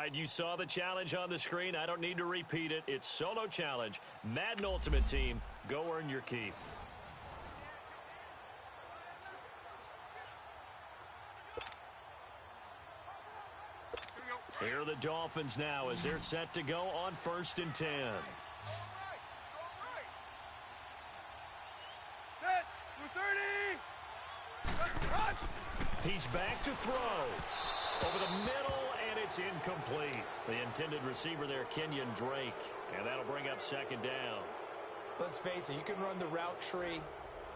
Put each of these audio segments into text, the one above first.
right, you saw the challenge on the screen. I don't need to repeat it. It's solo challenge. Madden Ultimate Team, go earn your keep. Here are the Dolphins now as they're set to go on 1st and 10. He's back to throw. Over the middle, and it's incomplete. The intended receiver there, Kenyon Drake. And that'll bring up 2nd down. Let's face it, you can run the route tree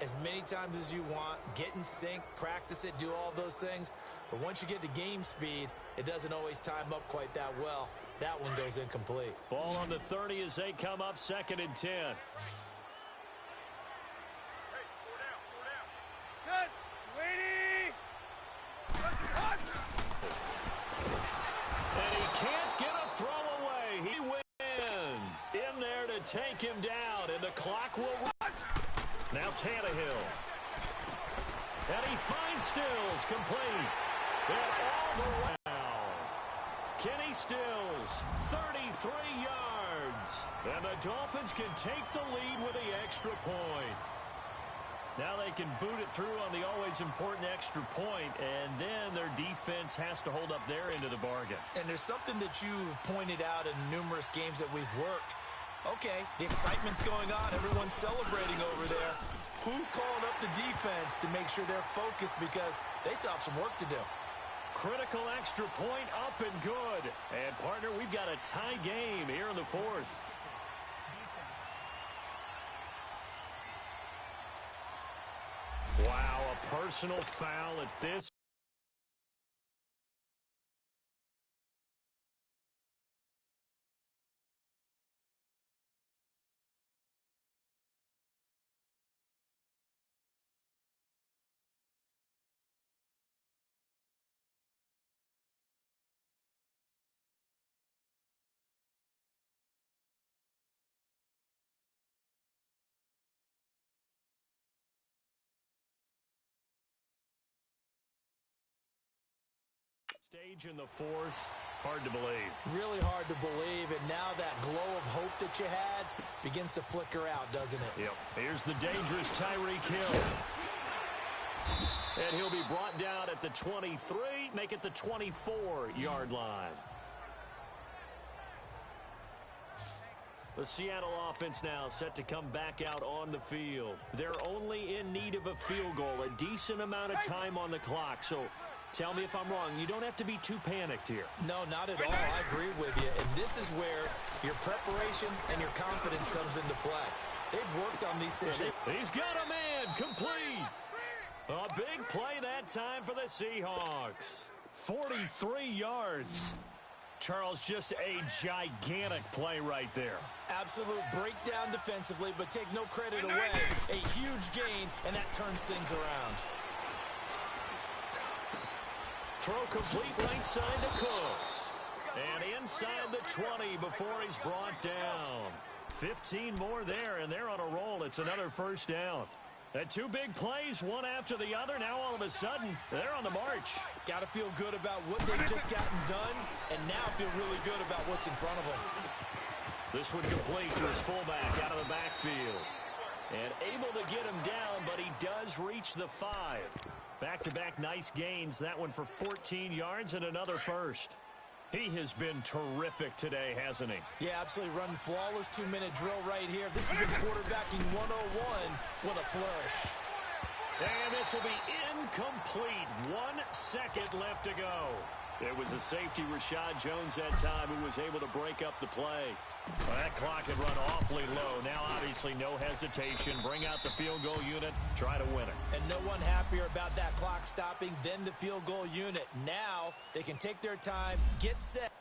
as many times as you want, get in sync, practice it, do all those things. But once you get to game speed, it doesn't always time up quite that well. That one goes incomplete. Ball on the 30 as they come up 2nd and 10. And he can't get a throw away. He wins. In there to take him down, and the clock will run. Now Tannehill. And he finds Stills complete. And all the way down. Kenny Stills, 33 yards. And the Dolphins can take the lead with the extra point. Now they can boot it through on the always important extra point, and then their defense has to hold up their end of the bargain. And there's something that you've pointed out in numerous games that we've worked. Okay, the excitement's going on. Everyone's celebrating over there. Who's calling up the defense to make sure they're focused because they still have some work to do? Critical extra point up and good. And, partner, we've got a tie game here in the 4th. Wow, a personal foul at this. Stage in the 4th. Hard to believe. Really hard to believe, and now that glow of hope that you had begins to flicker out, doesn't it? Yep. Here's the dangerous Tyreek Hill. And he'll be brought down at the 23, make it the 24-yard line. The Seattle offense now set to come back out on the field. They're only in need of a field goal, a decent amount of time on the clock. So tell me if I'm wrong. You don't have to be too panicked here. No, not at all. I agree with you. And this is where your preparation and your confidence comes into play. They've worked on these situations. He's got a man complete. A big play that time for the Seahawks. 43 yards. Charles, just a gigantic play right there. Absolute breakdown defensively, but take no credit away. A huge gain, and that turns things around. Throw complete right side to Cooks. And inside the 20 before he's brought down. 15 more there, and they're on a roll. It's another 1st down. And 2 big plays, one after the other. Now all of a sudden, they're on the march. Got to feel good about what they've just gotten done, and now feel really good about what's in front of them. This one complete to his fullback out of the backfield. And able to get him down, but he does reach the 5. Back-to-back nice gains. That one for 14 yards and another 1st. He has been terrific today, hasn't he? Yeah, absolutely. Running flawless 2-minute drill right here. This has been quarterbacking 101 with a flourish. And this will be incomplete. 1 second left to go. It was a safety, Rashad Jones, that time, who was able to break up the play. Well, that clock had run awfully low. Now, obviously, no hesitation. Bring out the field goal unit. Try to win it. And no one happier about that clock stopping than the field goal unit. Now they can take their time, get set.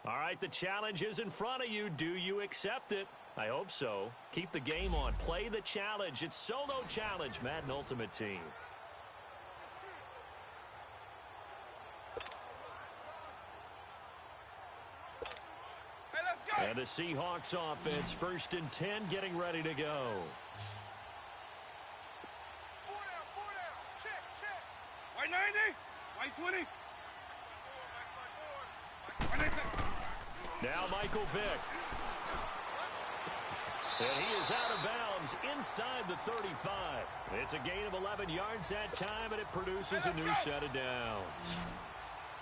All right, the challenge is in front of you. Do you accept it? I hope so. Keep the game on. Play the challenge. It's Solo Challenge, Madden Ultimate Team. And the Seahawks offense, 1st and 10, getting ready to go. 4 down. Check. White 90, white 20. Now Michael Vick. And he is out of bounds inside the 35. It's a gain of 11 yards that time, and it produces a new set of downs.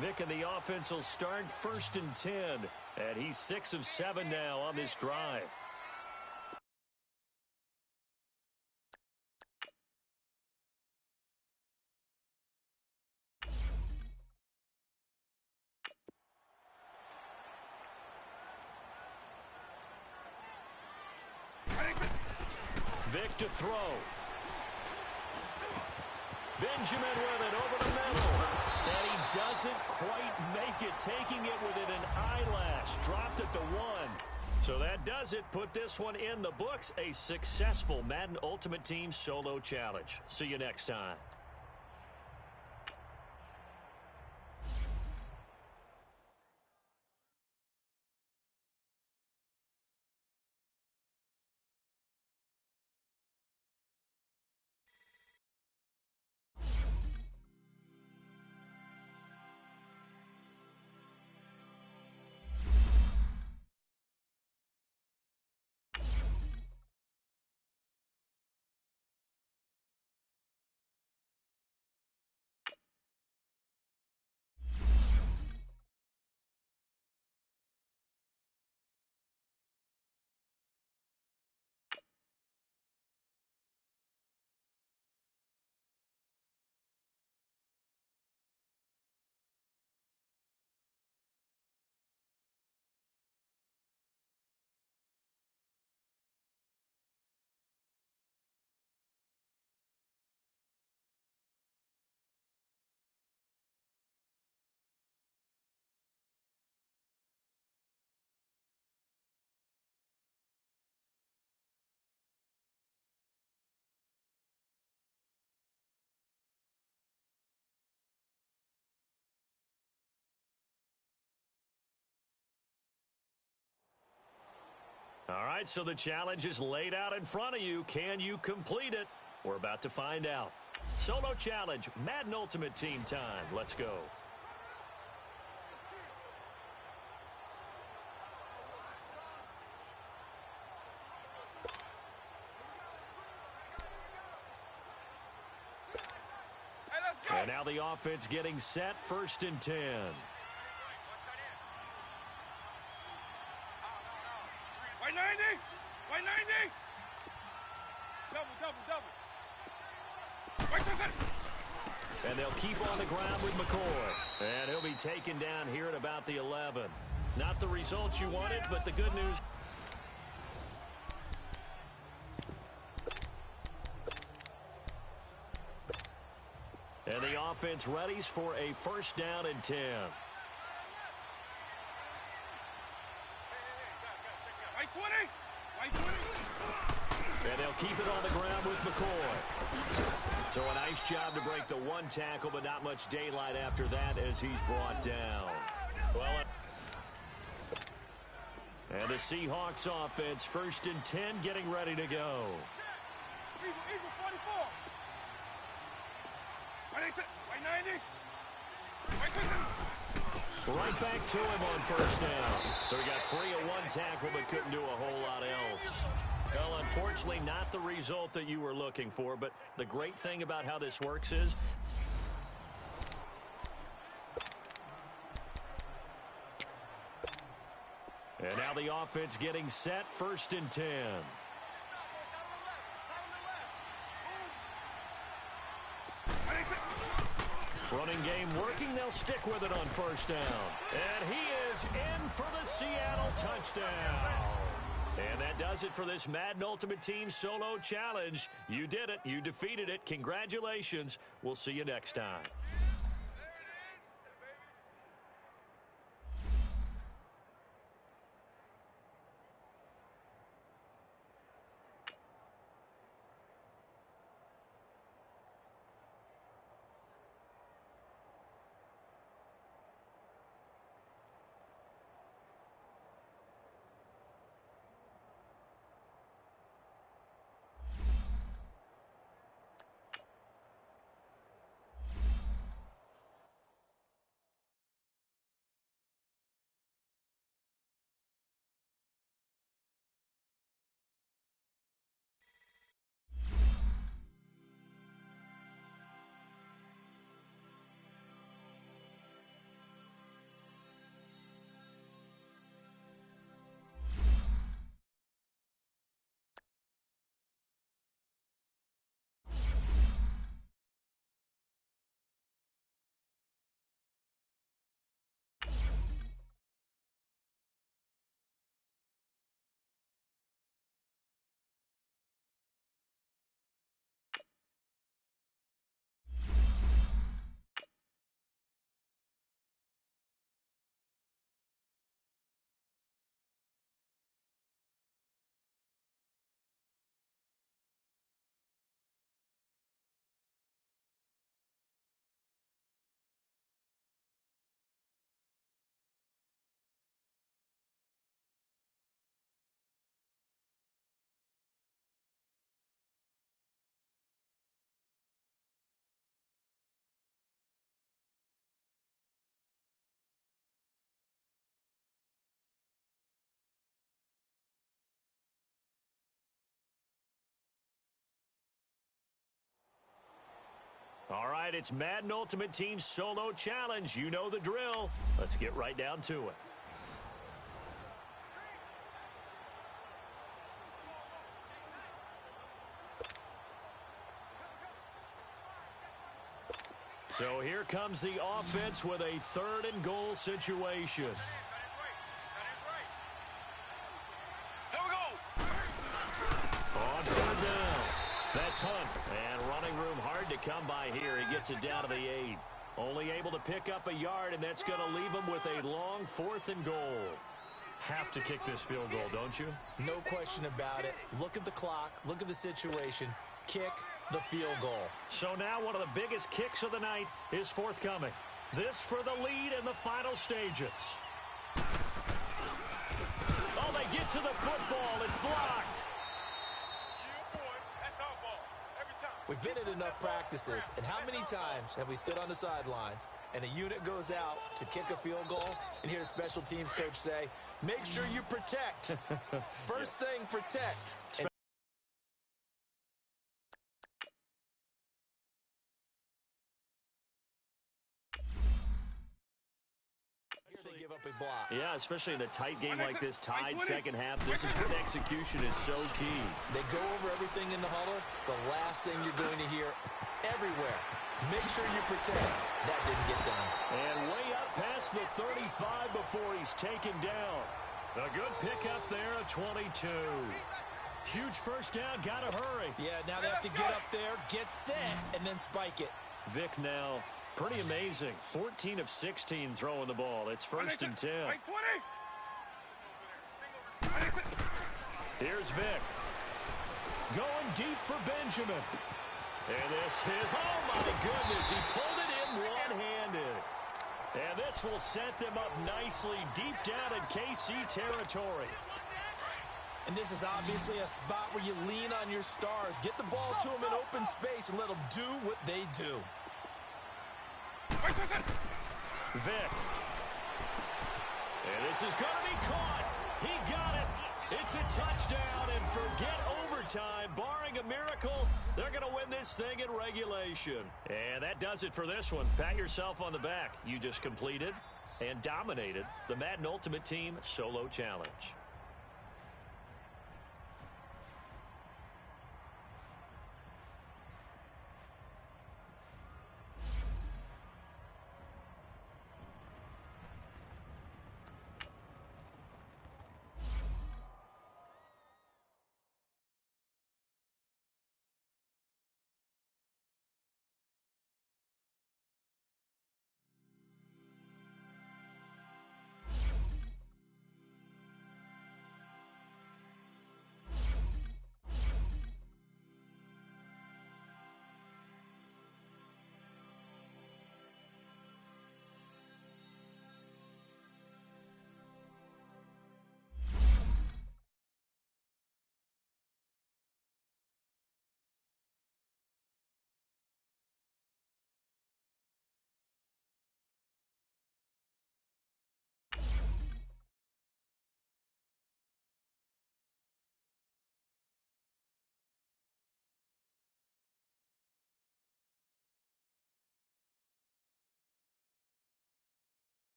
Vick and the offense will start 1st and 10. And he's 6 of 7 now on this drive. Vick to throw. Benjamin with it over the middle. And he doesn't quite make it, taking it within an eyelash. Dropped at the 1. So that does it. Put this one in the books. A successful Madden Ultimate Team Solo Challenge. See you next time. All right, so the challenge is laid out in front of you. Can you complete it? We're about to find out. Solo Challenge, Madden Ultimate Team time. Let's go. And now the offense getting set, 1st and 10. White 90, white 90. Double. White 10. And they'll keep on the ground with McCoy. And he'll be taken down here at about the 11. Not the results you wanted, but the good news. And the offense readies for a 1st down and 10. White 20, white 20. And they'll keep it on the ground with McCoy. So a nice job to break the 1 tackle, but not much daylight after that as he's brought down. Well, and the Seahawks offense, 1st and 10, getting ready to go. Eagle 44. White 90. White 10. Right back to him on 1st down. So he got free of 1 tackle, but couldn't do a whole lot else. Well, unfortunately, not the result that you were looking for, but the great thing about how this works is and now the offense getting set, 1st and 10. Running game working. They'll stick with it on 1st down. And he is in for the Seattle touchdown. And that does it for this Madden Ultimate Team Solo Challenge. You did it. You defeated it. Congratulations. We'll see you next time. All right, it's Madden Ultimate Team Solo Challenge. You know the drill. Let's get right down to it. So here comes the offense with a 3rd and goal situation. On 3rd down. That's Hunt. And running room hard to come by here. He gets it down to the 8. Only able to pick up a yard, and that's going to leave him with a long 4th and goal. Have to kick this field goal, don't you? No question about it. Look at the clock. Look at the situation. Kick the field goal. So now one of the biggest kicks of the night is forthcoming. This for the lead in the final stages. Oh, they get to the football. It's blocked. We've been at enough practices, and how many times have we stood on the sidelines and a unit goes out to kick a field goal and hear the special teams coach say, make sure you protect. First thing, protect. And they give up a block. Yeah, especially in a tight game like this, tied second half. This is when execution is so key. They go over everything in the huddle. The last thing you're going to hear everywhere, make sure you protect. That didn't get done. And way up past the 35 before he's taken down. A good pickup there, a 22. Huge first down, gotta hurry. Yeah, now they have to get up there, get set, and then spike it. Vic now, pretty amazing. 14 of 16 throwing the ball. It's 1st and 10. Here's Vic. Going deep for Benjamin. And this is, oh my goodness, he pulled it in one-handed. And this will set them up nicely deep down in KC territory. And this is obviously a spot where you lean on your stars. Get the ball to them in open space and let them do what they do. Vic. And this is going to be caught. He got it. It's a touchdown, and forget overtime. Barring a miracle, they're going to win this thing in regulation. And that does it for this one. Pat yourself on the back. You just completed and dominated the Madden Ultimate Team Solo Challenge.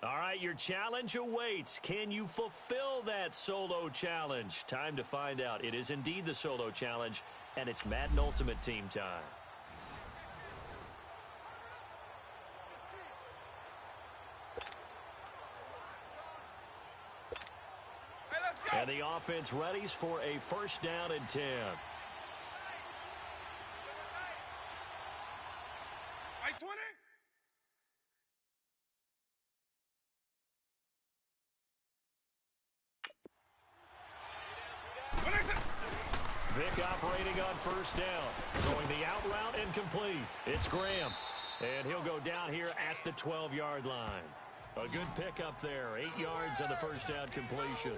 All right, your challenge awaits. Can you fulfill that solo challenge? Time to find out. It is indeed the solo challenge, and it's Madden Ultimate Team time. And the offense readies for a first down and 10. White 20. Vic operating on first down. Throwing the out route incomplete. It's Graham. And he'll go down here at the 12-yard line. A good pickup there. 8 yards on the first down completion.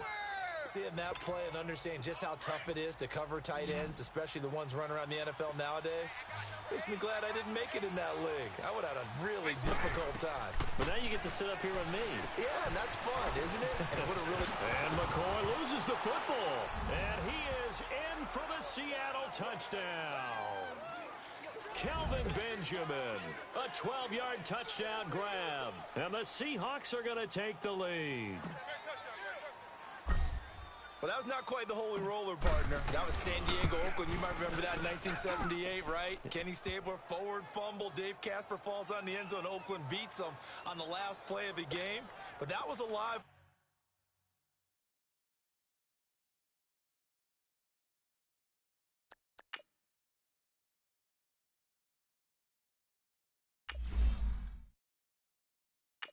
Seeing that play and understanding just how tough it is to cover tight ends, especially the ones running around the NFL nowadays, makes me glad I didn't make it in that league. I would have had a really difficult time. But now you get to sit up here with me. Yeah, and that's fun, isn't it? And it would have really... And McCoy loses the football. And he is in for the Seattle touchdown. Kelvin Benjamin, a 12-yard touchdown grab. And the Seahawks are going to take the lead. Well, that was not quite the holy roller, partner. That was San Diego, Oakland. You might remember that in 1978, right? Kenny Stabler, forward fumble. Dave Casper falls on the end zone. Oakland beats them on the last play of the game. But that was a live...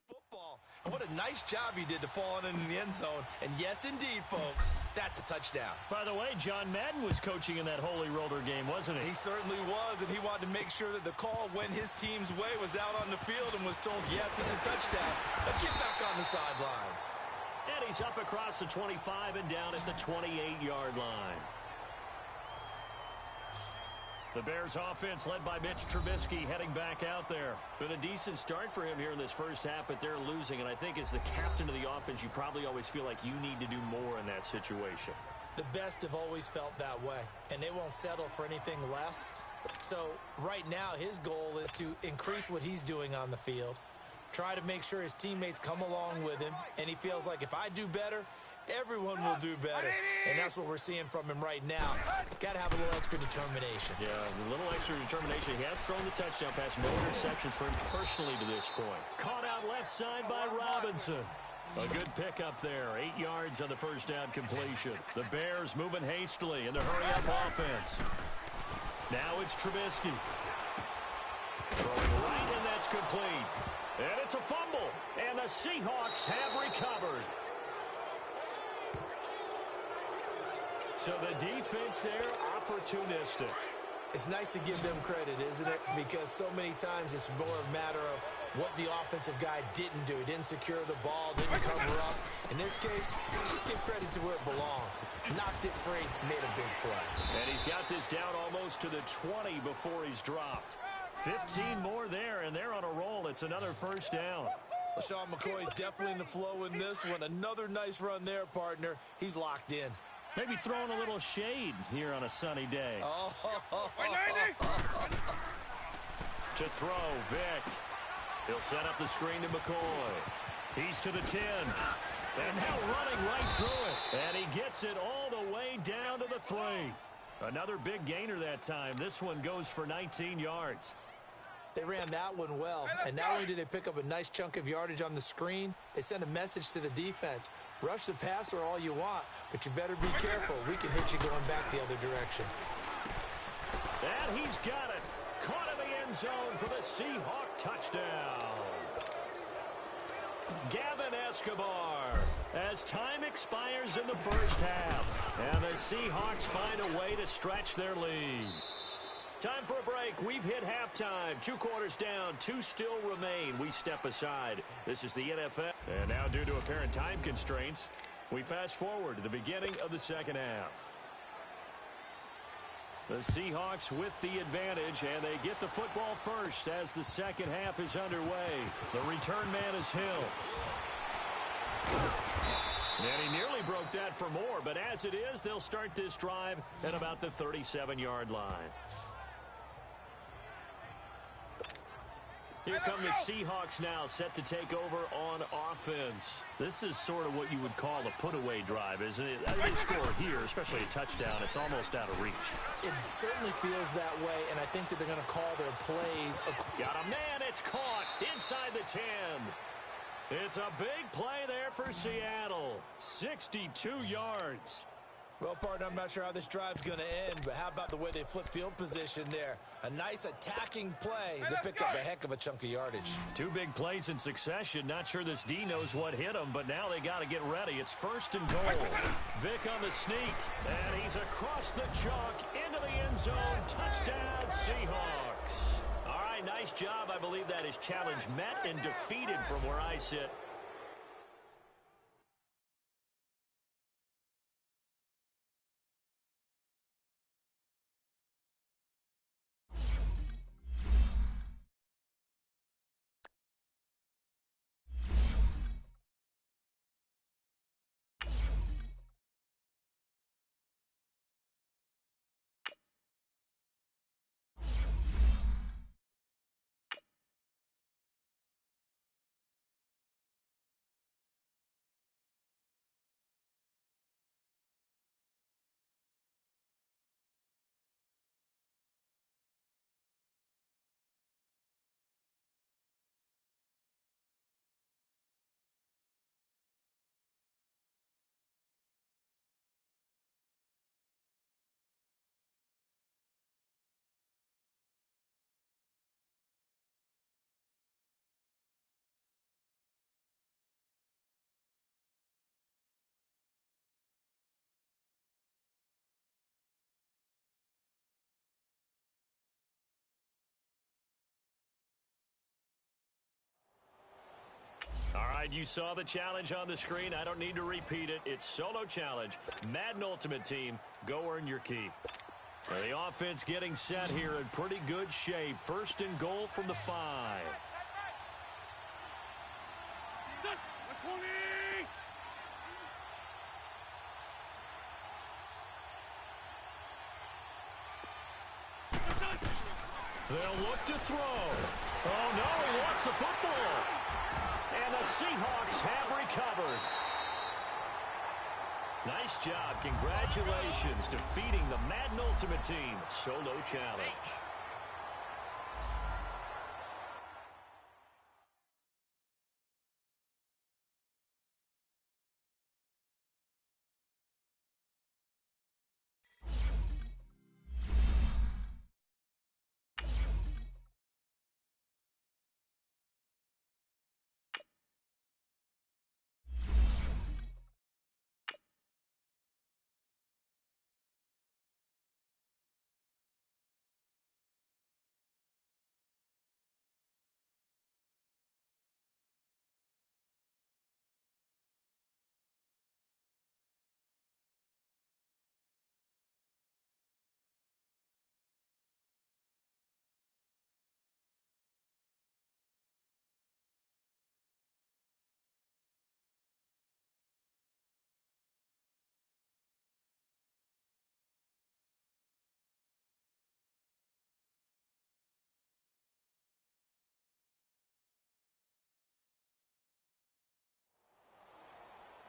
football. And what a nice job he did to fall in the end zone. And yes, indeed, folks, that's a touchdown. By the way, John Madden was coaching in that holy roller game, wasn't he? He certainly was, and he wanted to make sure that the call went his team's way, was out on the field and was told, yes, it's a touchdown. But get back on the sidelines. And he's up across the 25 and down at the 28-yard line. The Bears offense led by Mitch Trubisky heading back out there. Been a decent start for him here in this first half, but they're losing. And I think as the captain of the offense, you probably always feel like you need to do more in that situation. The best have always felt that way, and they won't settle for anything less. So right now his goal is to increase what he's doing on the field, try to make sure his teammates come along with him, and he feels like if I do better, everyone will do better. And that's what we're seeing from him right now. Got to have a little extra determination. Yeah, a little extra determination. He has thrown the touchdown pass. No interceptions for him personally to this point. Caught out left side by Robinson. A good pickup there. 8 yards on the first down completion. The Bears moving hastily in the hurry-up offense. Now it's Trubisky. Throwing right, and that's complete. And it's a fumble. And the Seahawks have recovered. So the defense there, opportunistic. It's nice to give them credit, isn't it? Because so many times it's more a matter of what the offensive guy didn't do. He didn't secure the ball, didn't cover up. In this case, just give credit to where it belongs. Knocked it free, made a big play. And he's got this down almost to the 20 before he's dropped. 15 more there, and they're on a roll. It's another first down. LaShawn McCoy's definitely in the flow in this one. Another nice run there, partner. He's locked in. Maybe throwing a little shade here on a sunny day. To throw, Vic. He'll set up the screen to McCoy. He's to the 10. And now running right through it. And he gets it all the way down to the 3. Another big gainer that time. This one goes for 19 yards. They ran that one well. And not only did they pick up a nice chunk of yardage on the screen, they sent a message to the defense. Rush the passer all you want, but you better be careful. We can hit you going back the other direction. And he's got it. Caught in the end zone for the Seahawk touchdown. Gavin Escobar, as time expires in the first half. And the Seahawks find a way to stretch their lead. Time for a break. We've hit halftime. 2 quarters down. 2 still remain. We step aside. This is the NFL. And now, due to apparent time constraints, we fast forward to the beginning of the second half. The Seahawks with the advantage, and they get the football first as the second half is underway. The return man is Hill. And he nearly broke that for more, but as it is, they'll start this drive at about the 37-yard line. Here come the Seahawks now, set to take over on offense. This is sort of what you would call a put-away drive, isn't it? As they score here, especially a touchdown, it's almost out of reach. It certainly feels that way, and I think that they're going to call their plays. Got a man, it's caught inside the 10. It's a big play there for Seattle. 62 yards. Well, partner, I'm not sure how this drive's going to end, but how about the way they flip field position there? A nice attacking play. They picked up a heck of a chunk of yardage. Two big plays in succession. Not sure this D knows what hit him, but now they got to get ready. It's 1st and goal. Vic on the sneak, and he's across the chalk into the end zone. Touchdown, Seahawks. All right, nice job. I believe that is challenge met and defeated from where I sit. All right, you saw the challenge on the screen. I don't need to repeat it. It's solo challenge. Madden Ultimate Team, go earn your keep. The offense getting set here in pretty good shape. 1st and goal from the 5. Set. 120. They'll look to throw. Oh, no, he lost the football. And the Seahawks have recovered. Nice job. Congratulations. Defeating the Madden Ultimate Team solo challenge.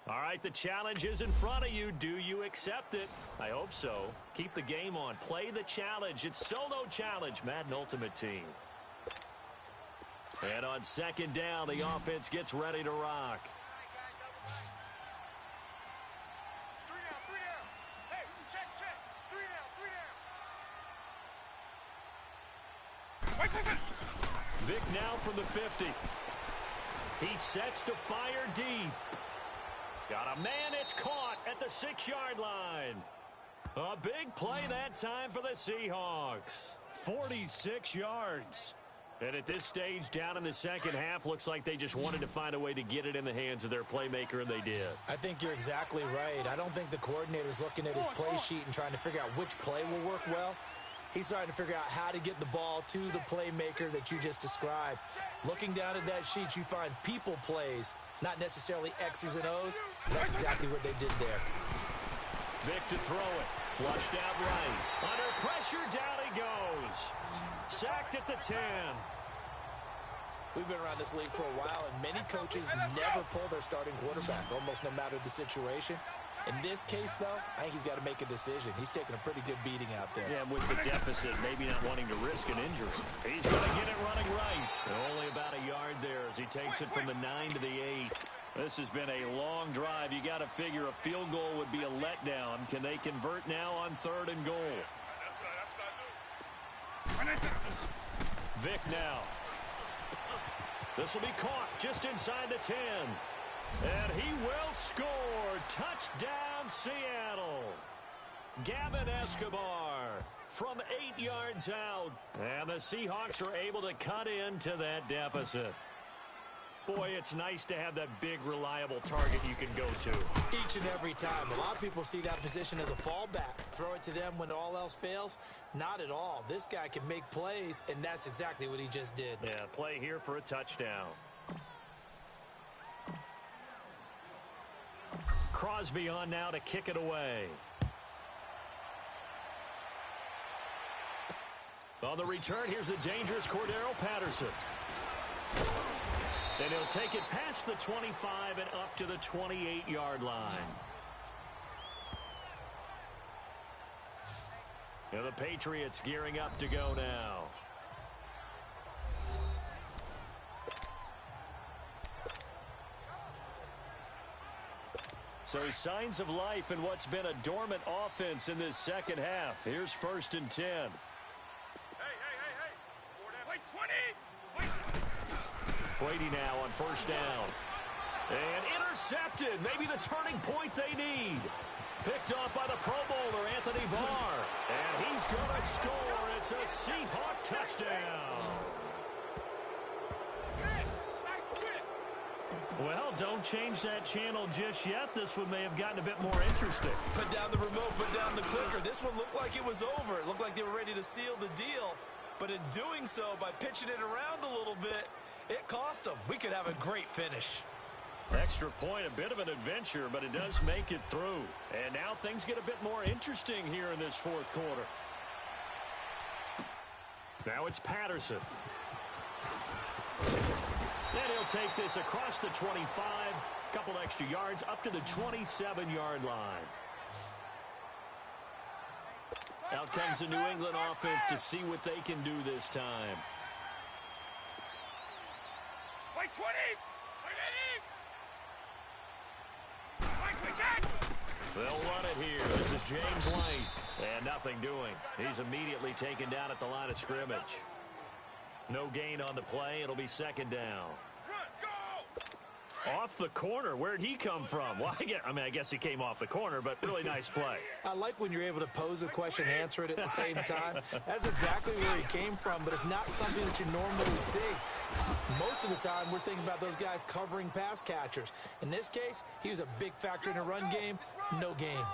All right, the challenge is in front of you. Do you accept it? I hope so. Keep the game on. Play the challenge. It's solo challenge, Madden Ultimate Team. And on 2nd down, the offense gets ready to rock. 3 down, 3 down. Hey, check. 3 down, 3 down. Vic now from the 50. He sets to fire deep. Got a man, it's caught at the 6-yard line. A big play that time for the Seahawks. 46 yards. And at this stage, down in the second half, looks like they just wanted to find a way to get it in the hands of their playmaker, and they did. I think you're exactly right. I don't think the coordinator's looking at his play sheet and trying to figure out which play will work well. He's trying to figure out how to get the ball to the playmaker that you just described. Looking down at that sheet, you find people plays, not necessarily X's and O's. That's exactly what they did there. Vic to throw it. Flushed out right. Under pressure, down he goes. Sacked at the 10. We've been around this league for a while, and many coaches never pull their starting quarterback, almost no matter the situation. In this case, though, I think he's got to make a decision. He's taking a pretty good beating out there. Yeah, with the deficit, maybe not wanting to risk an injury. He's going to get it running right. And only about a yard there as he takes it from the 9 to the 8. This has been a long drive. You got to figure a field goal would be a letdown. Can they convert now on 3rd and goal? Vic now. This will be caught just inside the 10. And he will score. Touchdown, Seattle. Gavin Escobar from 8 yards out. And the Seahawks are able to cut into that deficit. Boy, it's nice to have that big, reliable target you can go to. Each and every time. A lot of people see that position as a fallback. Throw it to them when all else fails. Not at all. This guy can make plays, and that's exactly what he just did. Yeah, play here for a touchdown. Crosby on now to kick it away. On the return, here's the dangerous Cordero Patterson. And he'll take it past the 25 and up to the 28-yard line. And the Patriots gearing up to go now. So signs of life in what's been a dormant offense in this second half. Here's 1st and 10. Wait, 20. Brady now on 1st down. And intercepted. Maybe the turning point they need. Picked off by the Pro Bowler, Anthony Barr. And he's going to score. It's a Seahawk touchdown. Well, don't change that channel just yet. This one may have gotten a bit more interesting. Put down the remote, put down the clicker. This one looked like it was over. It looked like they were ready to seal the deal. But in doing so, by pitching it around a little bit, it cost them. We could have a great finish. Extra point, a bit of an adventure, but it does make it through. And now things get a bit more interesting here in this 4th quarter. Now it's Patterson. And he'll take this across the 25, couple extra yards up to the 27-yard line. Out comes the New England offense to see what they can do this time. Wait, 20. They'll run it here. This is James White. And nothing doing. He's immediately taken down at the line of scrimmage. No gain on the play. It'll be 2nd down. Run, go! Off the corner. Where'd he come from? Well, I guess he came off the corner, but really nice play. I like when you're able to pose a question and answer it at the same time. That's exactly where he came from, but it's not something that you normally see. Most of the time, we're thinking about those guys covering pass catchers. In this case, he was a big factor in the run game. No gain.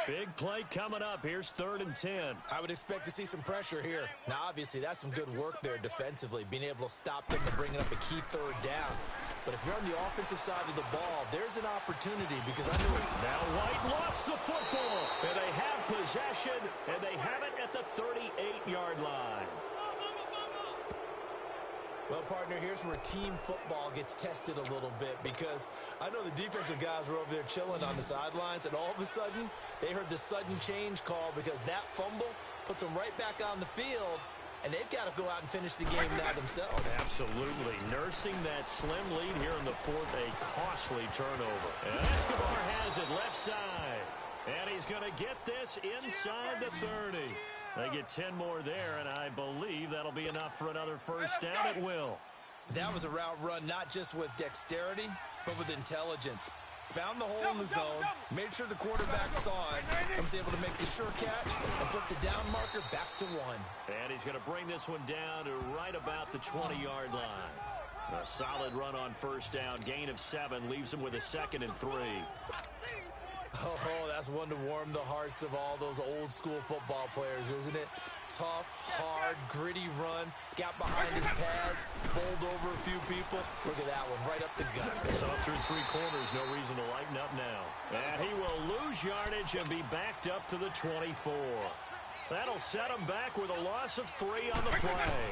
Big play coming up. Here's 3rd and 10. I would expect to see some pressure here. Now, obviously, that's some good work there defensively, being able to stop them and bringing up a key 3rd down. But if you're on the offensive side of the ball, there's an opportunity because I know it. Now White lost the football, and they have possession, and they have it at the 38-yard line. Well, partner, here's where team football gets tested a little bit because I know the defensive guys were over there chilling on the sidelines, and all of a sudden, they heard the sudden change call because that fumble puts them right back on the field, and they've got to go out and finish the game now themselves. Absolutely. Nursing that slim lead here in the 4th, a costly turnover. And Escobar has it left side, and he's going to get this inside the 30. They get 10 more there, and I believe that'll be enough for another 1st down at will. That was a route run not just with dexterity, but with intelligence. Found the hole in the zone, made sure the quarterback saw it, and was able to make the sure catch and flip the down marker back to 1. And he's going to bring this one down to right about the 20-yard line. A solid run on 1st down, gain of 7, leaves him with a 2nd and 3. Oh, that's one to warm the hearts of all those old school football players, isn't it? Tough, hard, gritty run, got behind his pads, bowled over a few people. Look at that one, right up the gut. So through 3 quarters, no reason to lighten up now. And he will lose yardage and be backed up to the 24. That'll set him back with a loss of 3 on the play.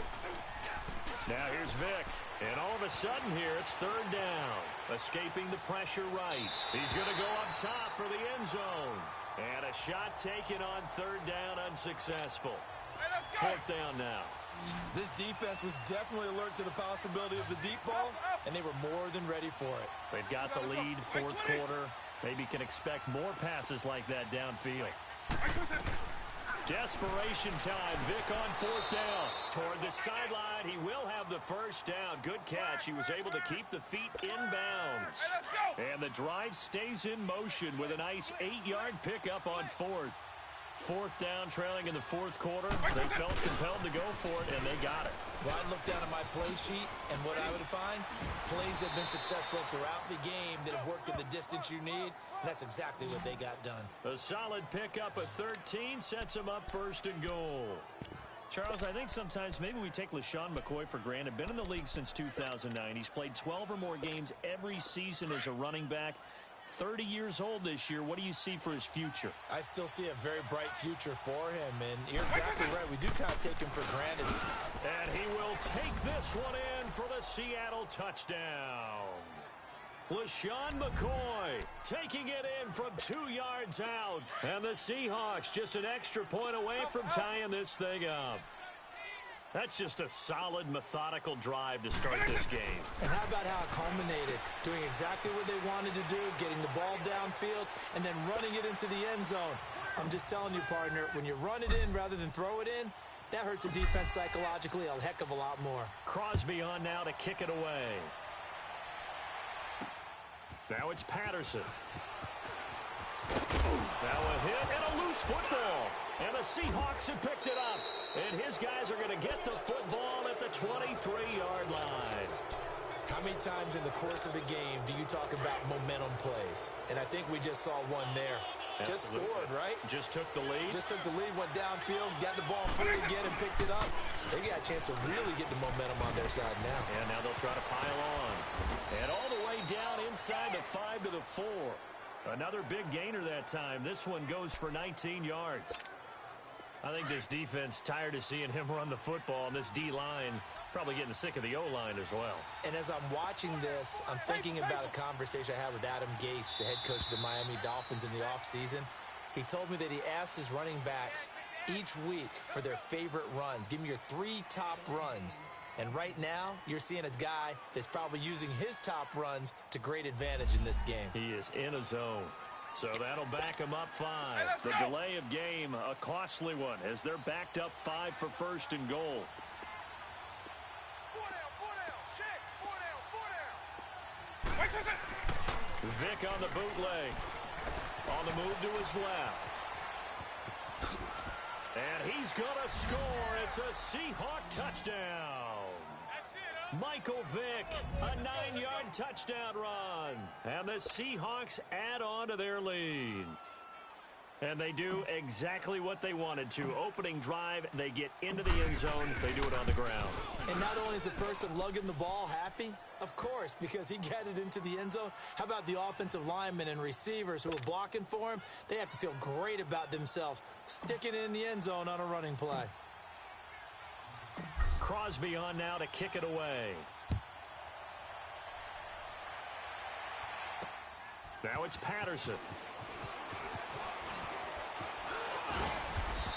Now here's Vic. And all of a sudden here, it's 3rd down. Escaping the pressure right. He's going to go up top for the end zone. And a shot taken on 3rd down, unsuccessful. 4th down now. This defense was definitely alert to the possibility of the deep ball, and they were more than ready for it. They've got the lead, fourth quarter. Maybe can expect more passes like that downfield. Desperation time. Vic on fourth down. Toward the sideline. He will have the first down. Good catch. He was able to keep the feet inbounds. And the drive stays in motion with a nice 8-yard pickup on fourth. Fourth down, trailing in the fourth quarter. They felt compelled to go for it, and they got it. Well, I'd look down at my play sheet, and what I would find, plays have been successful throughout the game that have worked in the distance you need, and that's exactly what they got done. A solid pickup of 13 sets him up first and goal. Charles, I think sometimes maybe we take LaShawn McCoy for granted. Been in the league since 2009. He's played 12 or more games every season as a running back. 30 years old this year. What do you see for his future? I still see a very bright future for him, and you're exactly right. We do kind of take him for granted. And he will take this one in for the Seattle touchdown. LaShawn McCoy taking it in from 2 yards out. And the Seahawks just an extra point away from tying this thing up. That's just a solid, methodical drive to start this game. And how about how it culminated? Doing exactly what they wanted to do, getting the ball downfield, and then running it into the end zone. I'm just telling you, partner, when you run it in rather than throw it in, that hurts a defense psychologically a heck of a lot more. Crosby on now to kick it away. Now it's Patterson. Now a hit and a loose football. And the Seahawks have picked it up. And his guys are going to get the football at the 23-yard line. How many times in the course of a game do you talk about momentum plays? And I think we just saw one there. Absolutely. Just scored, right? Just took the lead. Just took the lead, went downfield, got the ball free again and picked it up. They got a chance to really get the momentum on their side now. And now they'll try to pile on. And all the way down inside the 5 to the 4. Another big gainer that time. This one goes for 19 yards. I think this defense tired of seeing him run the football, and this D-line probably getting sick of the O-line as well. And as I'm watching this, I'm thinking about a conversation I had with Adam Gase, the head coach of the Miami Dolphins in the offseason. He told me that he asked his running backs each week for their favorite runs. Give me your 3 top runs. And right now, you're seeing a guy that's probably using his top runs to great advantage in this game. He is in a zone. So that'll back him up 5. The delay of game, a costly one, as they're backed up 5 for first and goal. 4 down, check, 4 down. Vic on the bootleg. On the move to his left. And he's going to score. It's a Seahawk touchdown. Michael Vick, a 9-yard touchdown run. And the Seahawks add on to their lead. And they do exactly what they wanted to. Opening drive, they get into the end zone. They do it on the ground. And not only is the person lugging the ball happy, of course, because he got it into the end zone. How about the offensive linemen and receivers who are blocking for him? They have to feel great about themselves, sticking it in the end zone on a running play. Crosby on now to kick it away. Now it's Patterson.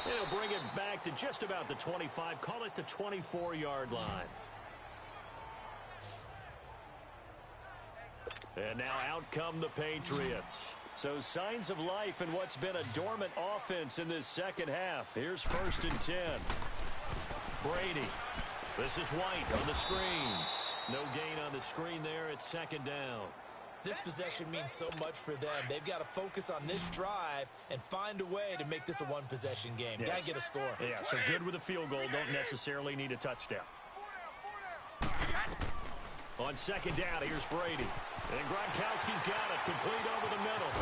He'll bring it back to just about the 25. Call it the 24-yard line. And now out come the Patriots. So signs of life in what's been a dormant offense in this second half. Here's 1st and 10. Brady. This is White on the screen. No gain on the screen there. It's 2nd down. This possession means so much for them. They've got to focus on this drive and find a way to make this a one-possession game. Yes. Got to get a score. Yeah, so good with a field goal. Don't necessarily need a touchdown. 4 down. On 2nd down, here's Brady. And Gronkowski's got it. Complete over the middle.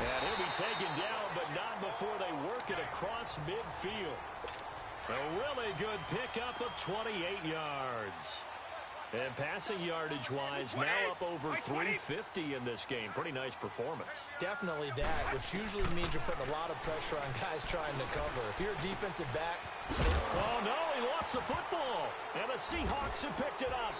And he'll be taken down, but not before they work it across midfield. A really good pickup of 28 yards. And passing yardage-wise, now up over 350 in this game. Pretty nice performance. Definitely that, which usually means you're putting a lot of pressure on guys trying to cover. If you're a defensive back... Oh, no, he lost the football. And the Seahawks have picked it up.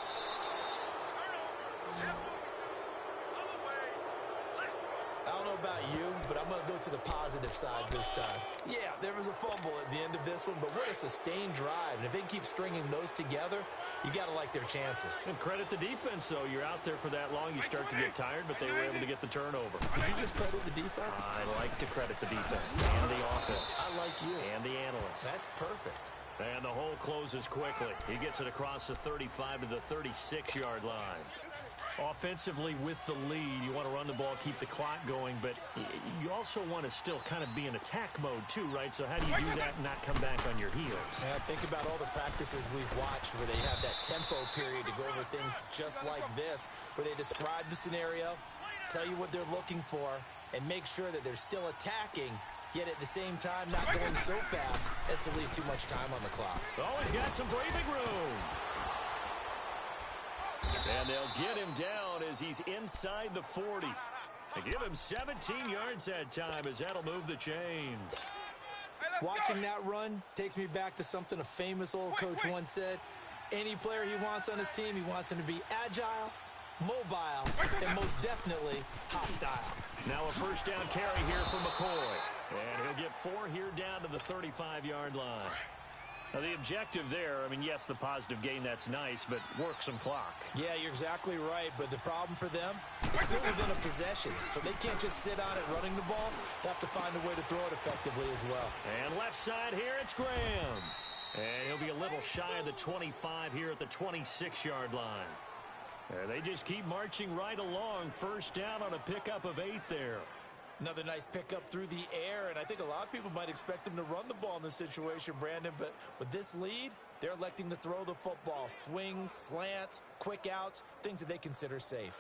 I don't know about you, but I'm going to go to the positive side this time. Yeah, there was a fumble at the end of this one, but what a sustained drive. And if they keep stringing those together, you got to like their chances. And credit the defense, though. You're out there for that long, you start to get tired, but they were able to get the turnover. Did you just credit the defense? I like to credit the defense and the offense. I like you. And the analysts. That's perfect. And the hole closes quickly. He gets it across the 35 to the 36-yard line. Offensively with the lead, you want to run the ball, keep the clock going, but you also want to still kind of be in attack mode too, right? So how do you do that and not come back on your heels? Yeah, think about all the practices we've watched where they have that tempo period to go over things just like this, where they describe the scenario, tell you what they're looking for, and make sure that they're still attacking, yet at the same time not going so fast as to leave too much time on the clock. Always got some breathing room. And they'll get him down as he's inside the 40. They give him 17 yards that time as that'll move the chains. Watching that run takes me back to something a famous old coach once said. Any player he wants on his team, he wants him to be agile, mobile, and most definitely hostile. Now a first down carry here for McCoy. And he'll get 4 here down to the 35-yard line. Now, the objective there, I mean, yes, the positive gain, that's nice, but work some clock. Yeah, you're exactly right, but the problem for them is still within a possession, so they can't just sit on it running the ball. They have to find a way to throw it effectively as well. And left side here, it's Graham. And he'll be a little shy of the 25 here at the 26-yard line. And they just keep marching right along. First down on a pickup of 8 there. Another nice pickup through the air, and I think a lot of people might expect them to run the ball in this situation, Brandon, but with this lead, they're electing to throw the football. Swings, slants, quick outs, things that they consider safe.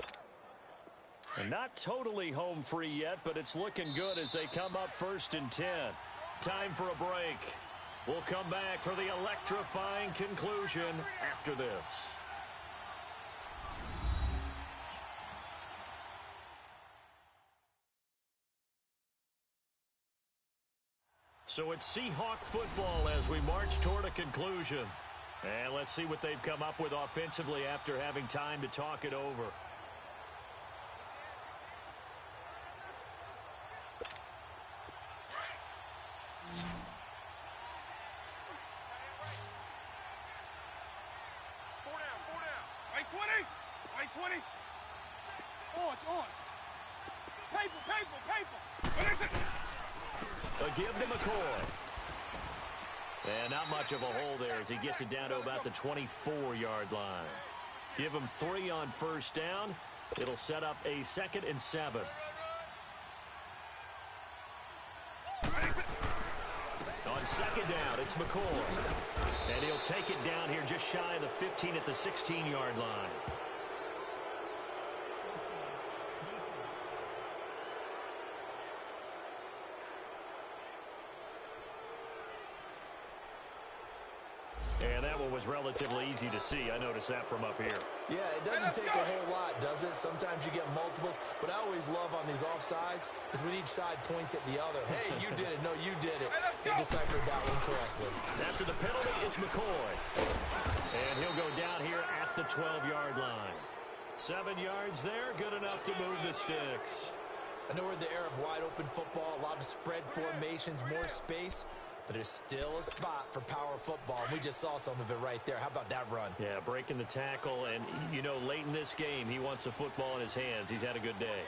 And not totally home free yet, but it's looking good as they come up 1st and 10. Time for a break. We'll come back for the electrifying conclusion after this. So it's Seahawk football as we march toward a conclusion. And let's see what they've come up with offensively after having time to talk it over. Right 20. Right 20. On. Paper. What is it? A give to McCoy. And not much of a hole there as he gets it down to about the 24-yard line. Give him 3 on first down. It'll set up a 2nd and 7. On second down, it's McCoy. And he'll take it down here just shy of the 15 at the 16-yard line. And that one was relatively easy to see. I noticed that from up here. Yeah, it doesn't take a whole lot, does it? Sometimes you get multiples. What I always love on these offsides is when each side points at the other. Hey, you did it. No, you did it. They deciphered that one correctly. After the penalty, it's McCoy. And he'll go down here at the 12-yard line. 7 yards there, good enough to move the sticks. I know we're in the era of wide-open football, a lot of spread formations, more space. But there's still a spot for power football. We just saw some of it right there. How about that run? Yeah, breaking the tackle. And, you know, late in this game, he wants the football in his hands. He's had a good day.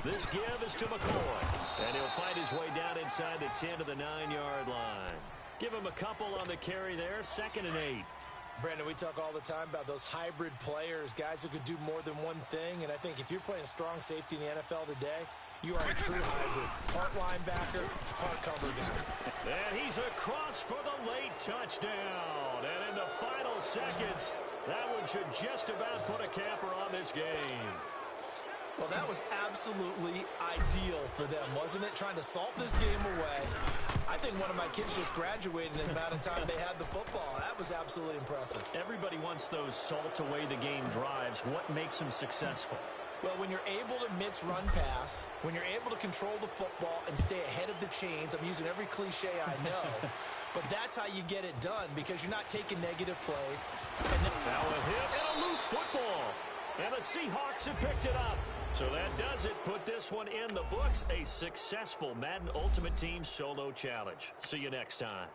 This give is to McCoy. And he'll find his way down inside the 10 to the 9-yard line. Give him a couple on the carry there. 2nd and 8. Brandon, we talk all the time about those hybrid players, guys who could do more than one thing. And I think if you're playing strong safety in the NFL today, you are a true hybrid. Part linebacker, part cover guy. And he's across for the late touchdown. And in the final seconds, that one should just about put a capper on this game. Well, that was absolutely ideal for them, wasn't it? Trying to salt this game away. I think one of my kids just graduated in the amount of time they had the football. That was absolutely impressive. Everybody wants those salt away the game drives. What makes them successful? Well, when you're able to mix run pass, when you're able to control the football and stay ahead of the chains, I'm using every cliche I know, but that's how you get it done because you're not taking negative plays. Now a hit and a loose football. And the Seahawks have picked it up. So that does it. Put this one in the books. A successful Madden Ultimate Team Solo Challenge. See you next time.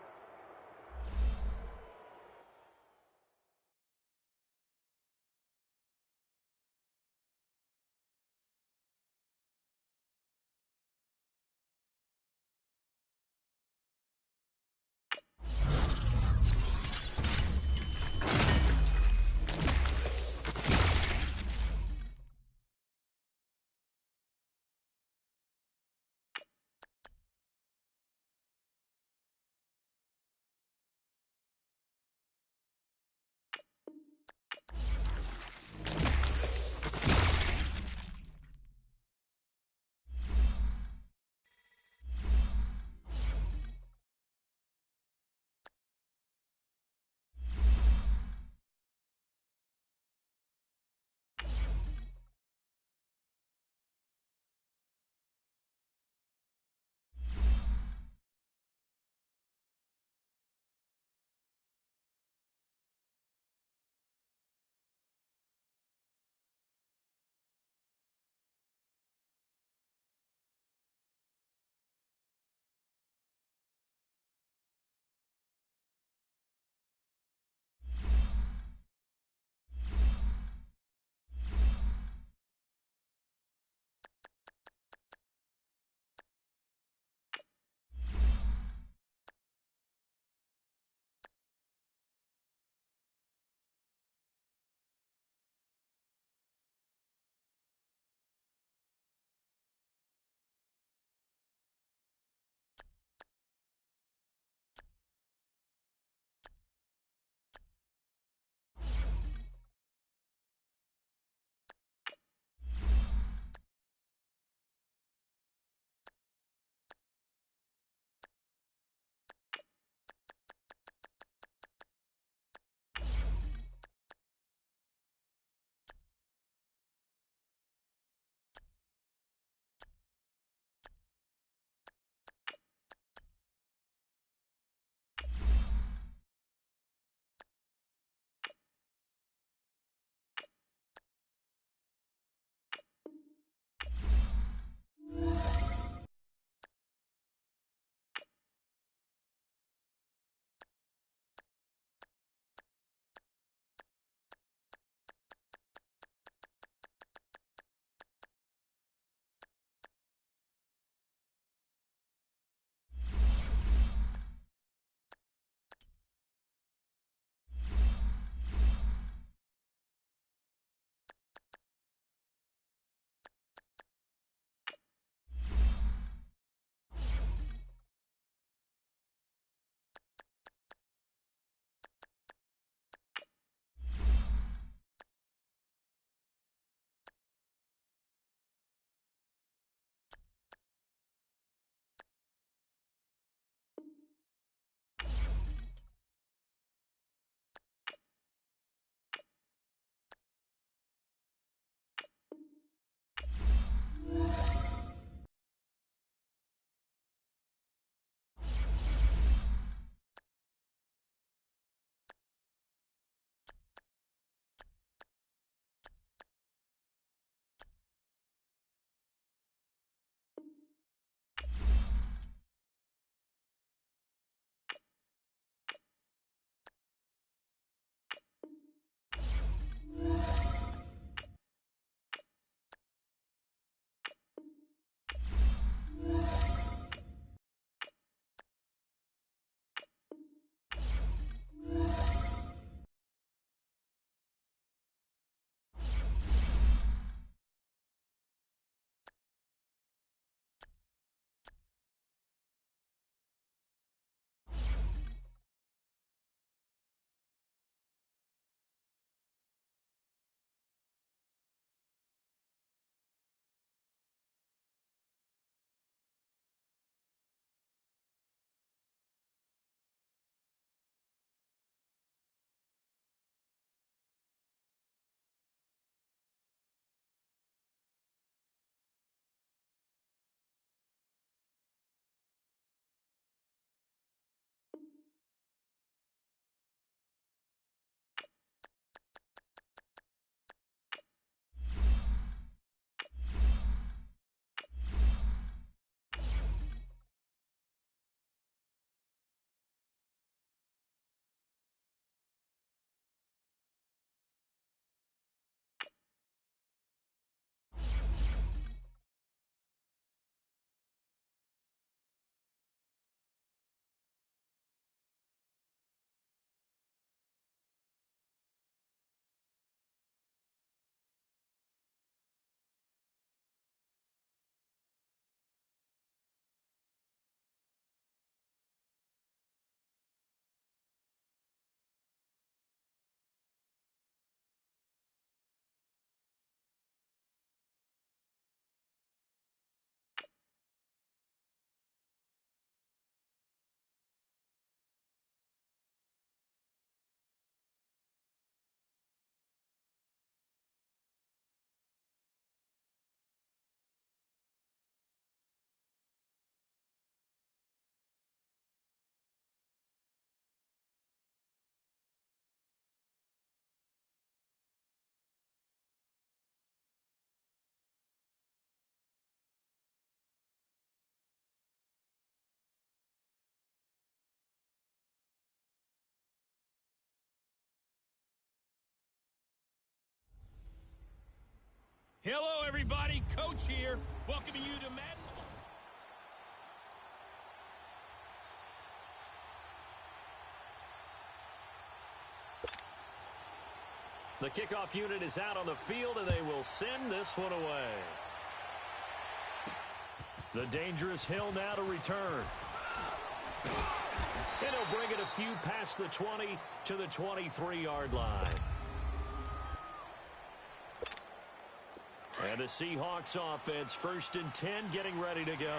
Hello, everybody. Coach here. Welcoming you to Madden. The kickoff unit is out on the field, and they will send this one away. The dangerous Hill now to return. And he'll bring it a few past the 20 to the 23-yard line. And the Seahawks offense, 1st and 10, getting ready to go.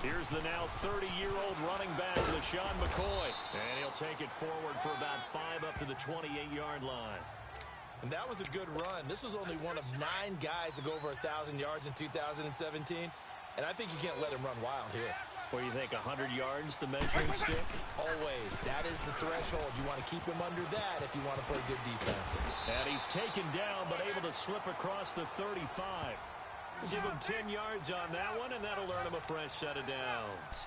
Here's the now 30-year-old running back, LaShawn McCoy. And he'll take it forward for about 5 up to the 28-yard line. And that was a good run. This was only one of 9 guys to go over 1,000 yards in 2017. And I think you can't let him run wild here. What do you think, 100 yards, the measuring stick? Always. That is the threshold. You want to keep him under that if you want to play good defense. And he's taken down, but able to slip across the 35. Give him 10 yards on that one, and that'll earn him a fresh set of downs.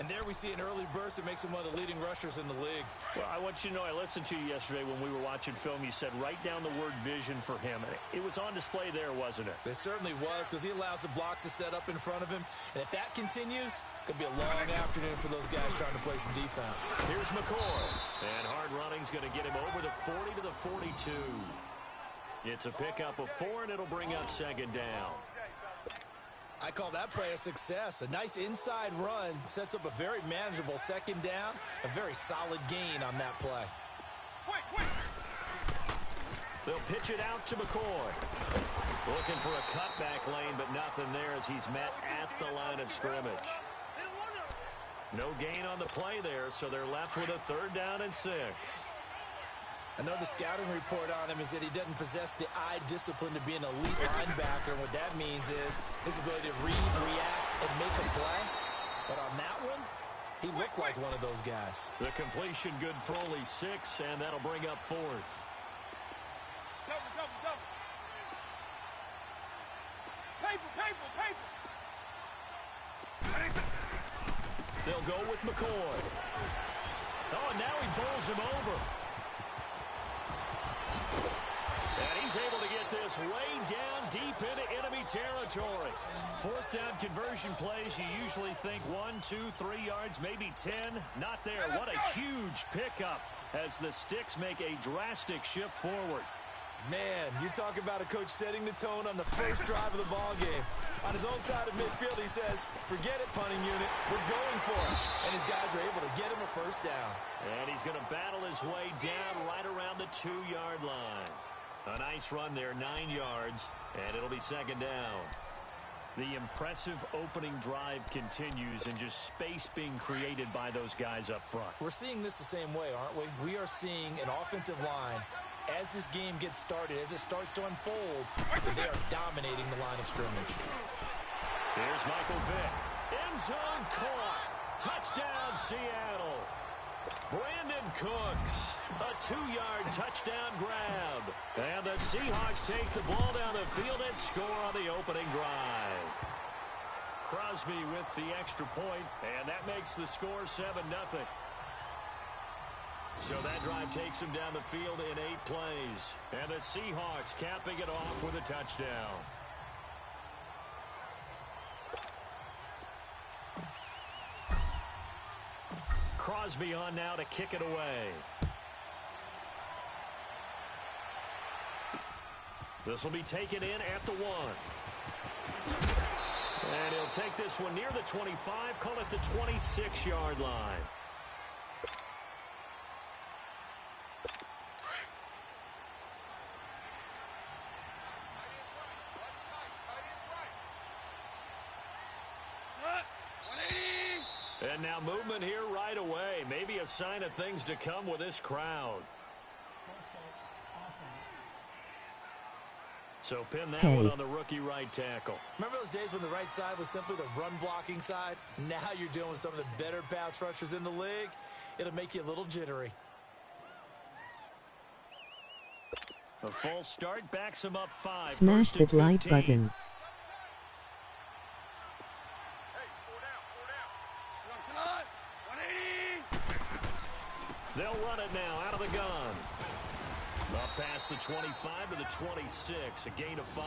And there we see an early burst that makes him one of the leading rushers in the league. Well, I want you to know, I listened to you yesterday when we were watching film. You said write down the word vision for him. It was on display there, wasn't it? It certainly was, because he allows the blocks to set up in front of him. And if that continues, it could be a long afternoon for those guys trying to play some defense. Here's McCoy. And hard running's going to get him over the 40 to the 42. It's a pickup of 4, and it'll bring up 2nd down. I call that play a success. A nice inside run sets up a very manageable 2nd down. A very solid gain on that play. They'll pitch it out to McCoy. Looking for a cutback lane, but nothing there as he's met at the line of scrimmage. No gain on the play there, so they're left with a 3rd down and 6. I know the scouting report on him is that he doesn't possess the eye discipline to be an elite linebacker. And what that means is his ability to read, react, and make a play. But on that one, he looked like one of those guys. The completion good for only 6, and that'll bring up 4th. Double. Paper. They'll go with McCoy. Oh, and now he bowls him over. And he's able to get this way down deep into enemy territory. 4th down conversion plays, you usually think 1, 2, 3 yards, maybe 10. Not there. What a huge pickup as the Sticks make a drastic shift forward. Man, you talk about a coach setting the tone on the first drive of the ball game. On his own side of midfield, he says, forget it, punting unit. We're going for it. And his guys are able to get him a 1st down. And he's going to battle his way down right around the 2-yard line. A nice run there, 9 yards, and it'll be 2nd down. The impressive opening drive continues and just space being created by those guys up front. We're seeing this the same way, aren't we? We are seeing an offensive line, as this game gets started, as it starts to unfold, they are dominating the line of scrimmage. Here's Michael Vick. End zone caught. Touchdown, Seattle. Brandon Cooks, a 2-yard touchdown grab. And the Seahawks take the ball down the field and score on the opening drive. Crosby with the extra point, and that makes the score 7-0. So that drive takes him down the field in 8 plays. And the Seahawks capping it off with a touchdown. Crosby on now to kick it away. This will be taken in at the 1. And he'll take this one near the 25, call it the 26-yard line. And now movement here right away. Maybe a sign of things to come with this crowd. So pin that one on the rookie right tackle. Remember those days when the right side was simply the run-blocking side? Now you're dealing with some of the better pass rushers in the league. It'll make you a little jittery. A false start backs him up 5. Smash that like button. They'll run it now out of the gun. Up past the 25 to the 26, a gain of 5.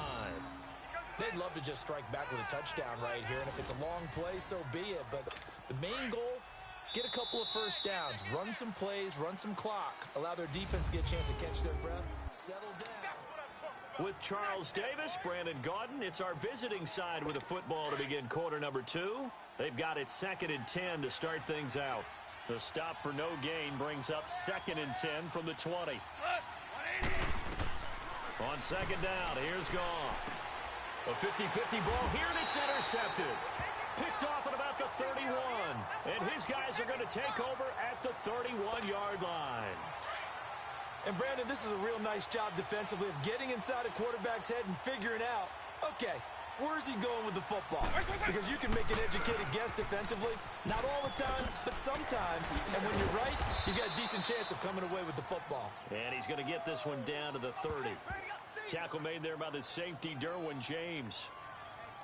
They'd love to just strike back with a touchdown right here, and if it's a long play, so be it. But the main goal, get a couple of first downs, run some plays, run some clock, allow their defense to get a chance to catch their breath, settle down. With Charles Davis, Brandon Gaudin, it's our visiting side with the football to begin quarter number 2. They've got it 2nd and 10 to start things out. The stop for no gain brings up 2nd and 10 from the 20. On 2nd down, here's Goff. A 50-50 ball here, and it's intercepted. Picked off at about the 31. And his guys are going to take over at the 31-yard line. And, Brandon, this is a real nice job defensively of getting inside a quarterback's head and figuring out, okay, where's he going with the football? Because you can make an educated guess defensively. Not all the time, but sometimes. And when you're right, you've got a decent chance of coming away with the football. And he's going to get this one down to the 30. Tackle made there by the safety, Derwin James.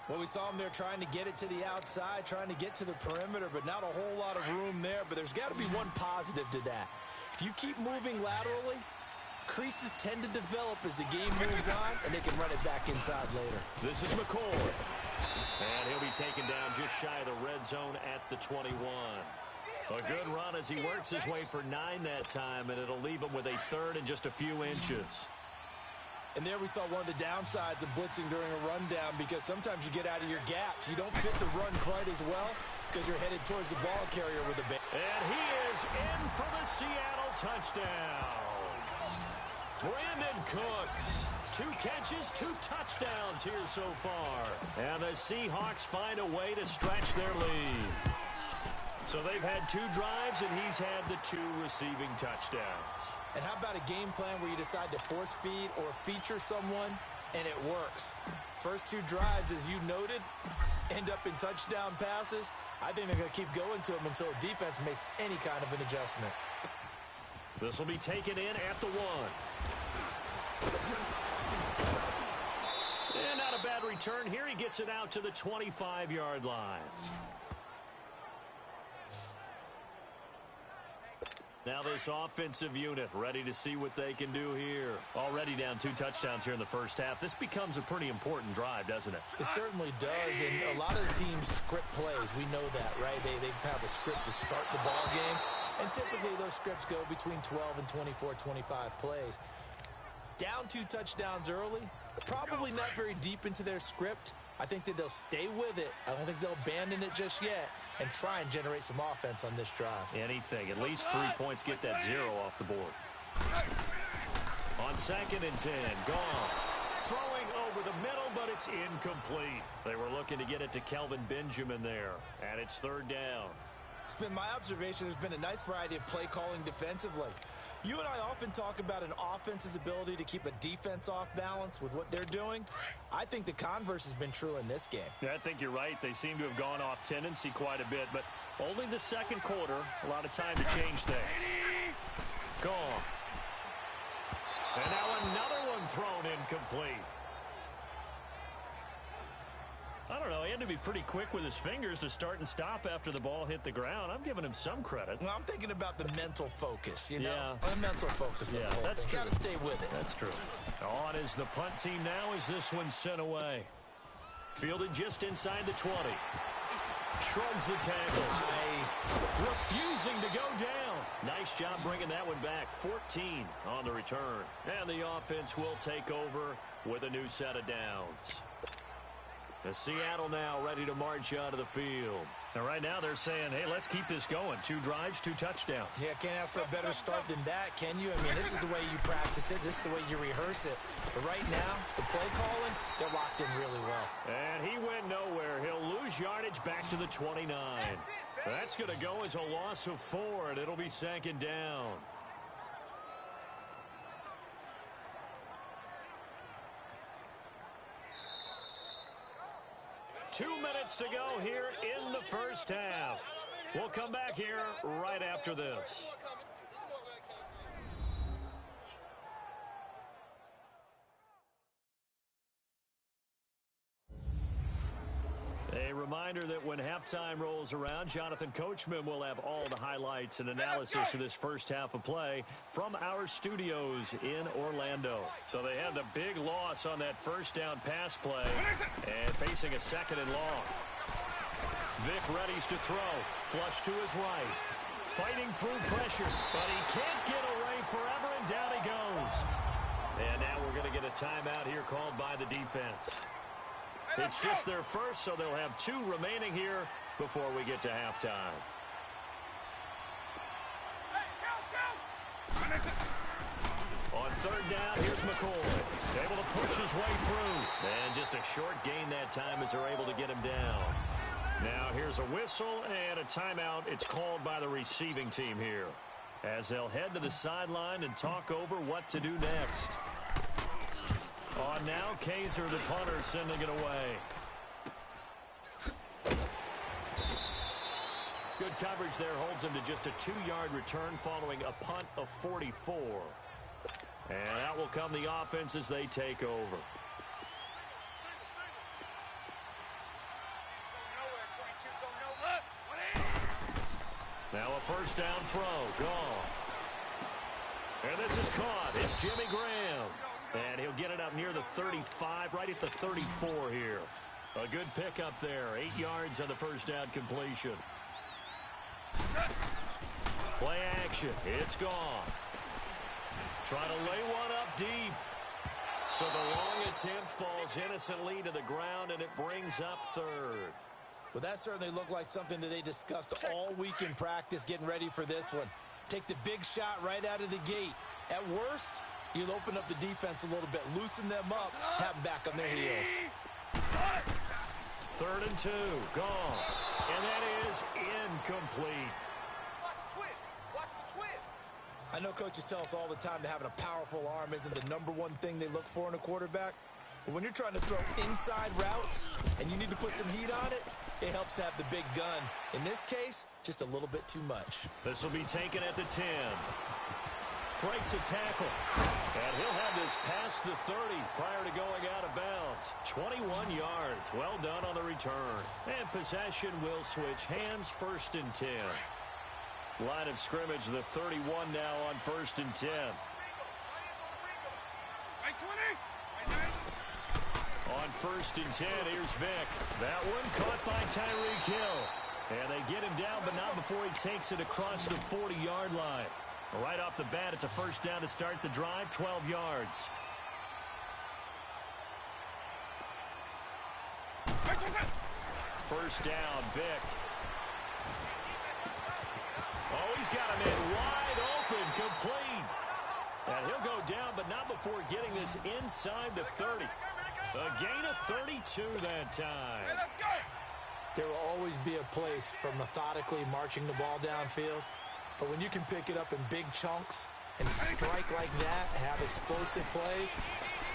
Well, we saw him there trying to get it to the outside, trying to get to the perimeter, but not a whole lot of room there. But there's got to be one positive to that. If you keep moving laterally, creases tend to develop as the game moves on, and they can run it back inside later. This is McCoy. And he'll be taken down just shy of the red zone at the 21. A good run as he works his way for 9 that time, and it'll leave him with a 3rd and just a few inches. And there we saw one of the downsides of blitzing during a rundown, because sometimes you get out of your gaps. You don't fit the run quite as well because you're headed towards the ball carrier with a bit. And he is in for the Seattle touchdown. Brandon Cooks. 2 catches, 2 touchdowns here so far. And the Seahawks find a way to stretch their lead. So they've had 2 drives, and he's had the 2 receiving touchdowns. And how about a game plan where you decide to force feed or feature someone, and it works? First 2 drives, as you noted, end up in touchdown passes. I think they're going to keep going to them until the defense makes any kind of an adjustment. This will be taken in at the 1. And not a bad return here. He gets it out to the 25-yard line. Now this offensive unit ready to see what they can do here. Already down 2 touchdowns here in the first half. This becomes a pretty important drive, doesn't it? It certainly does, and a lot of the teams script plays. We know that, right? They have a script to start the ball game, and typically those scripts go between 12 and 24, 25 plays. Down 2 touchdowns early, probably not very deep into their script. I think that they'll stay with it. I don't think they'll abandon it just yet and try and generate some offense on this drive. Anything. At least 3 points, get that 0 off the board. On 2nd and 10, Goff throwing over the middle, but it's incomplete. They were looking to get it to Kelvin Benjamin there, and it's 3rd down. It's been my observation there's been a nice variety of play calling defensively. You and I often talk about an offense's ability to keep a defense off balance with what they're doing. I think the converse has been true in this game. Yeah, I think you're right. They seem to have gone off tendency quite a bit, but only the 2nd quarter, a lot of time to change things. Gone. And now another one thrown incomplete. I don't know. He had to be pretty quick with his fingers to start and stop after the ball hit the ground. I'm giving him some credit. Well, I'm thinking about the mental focus, you know? Yeah. The mental focus. Yeah, that's true. Got to stay with it. That's true. On is the punt team now as this one's sent away. Fielded just inside the 20. Shrugs the tackle. Nice. Refusing to go down. Nice job bringing that one back. 14 on the return. And the offense will take over with a new set of downs. The Seattle now ready to march out of the field. And right now they're saying, hey, let's keep this going. 2 drives, 2 touchdowns. Yeah, can't ask for a better start than that, can you? I mean, this is the way you practice it. This is the way you rehearse it. But right now, the play calling, they're locked in really well. And he went nowhere. He'll lose yardage back to the 29. That's going to go as a loss of 4, and it'll be 2nd down. Two minutes to go here in the first half. We'll come back here right after this. A reminder that when halftime rolls around, Jonathan Coachman will have all the highlights and analysis of this first half of play from our studios in Orlando. So they had the big loss on that first down pass play and facing a second and long. Vic readies to throw. Flush to his right. Fighting through pressure, but he can't get away forever, and down he goes. And now we're going to get a timeout here called by the defense. It's just their first, so they'll have 2 remaining here before we get to halftime. On third down, here's McCoy. Able to push his way through. And just a short gain that time as they're able to get him down. Now here's a whistle and a timeout. It's called by the receiving team here, as they'll head to the sideline and talk over what to do next. On now, Kaiser, the punter, sending it away. Good coverage there holds him to just a 2-yard return following a punt of 44. And out will come the offense as they take over. Now a first down throw. Gone. And this is caught. It's Jimmy Graham. And he'll get it up near the 35, right at the 34 here. A good pickup there. 8 yards on the first down completion. Play action. It's gone. Trying to lay one up deep. So the long attempt falls innocently to the ground, and it brings up third. Well, that certainly looked like something that they discussed all week in practice getting ready for this one. Take the big shot right out of the gate. At worst, you'll open up the defense a little bit, loosen them up, have them back on their heels. 3rd and 2, gone. And that is incomplete. Watch the twist. Watch the twist. I know coaches tell us all the time that having a powerful arm isn't the #1 thing they look for in a quarterback. But when you're trying to throw inside routes and you need to put some heat on it, it helps have the big gun. In this case, just a little bit too much. This will be taken at the 10. Breaks a tackle. And he'll have this past the 30 prior to going out of bounds. 21 yards. Well done on the return. And possession will switch hands. 1st and 10. Line of scrimmage, the 31 now on 1st and 10. On 1st and 10, here's Vic. That one caught by Tyreek Hill. And they get him down, but not before he takes it across the 40-yard line. Right off the bat, it's a first down to start the drive, 12 yards. First down, Vic. Oh, he's got him in wide open, complete. And he'll go down, but not before getting this inside the 30. A gain of 32 that time. There will always be a place for methodically marching the ball downfield. But when you can pick it up in big chunks and strike like that, have explosive plays,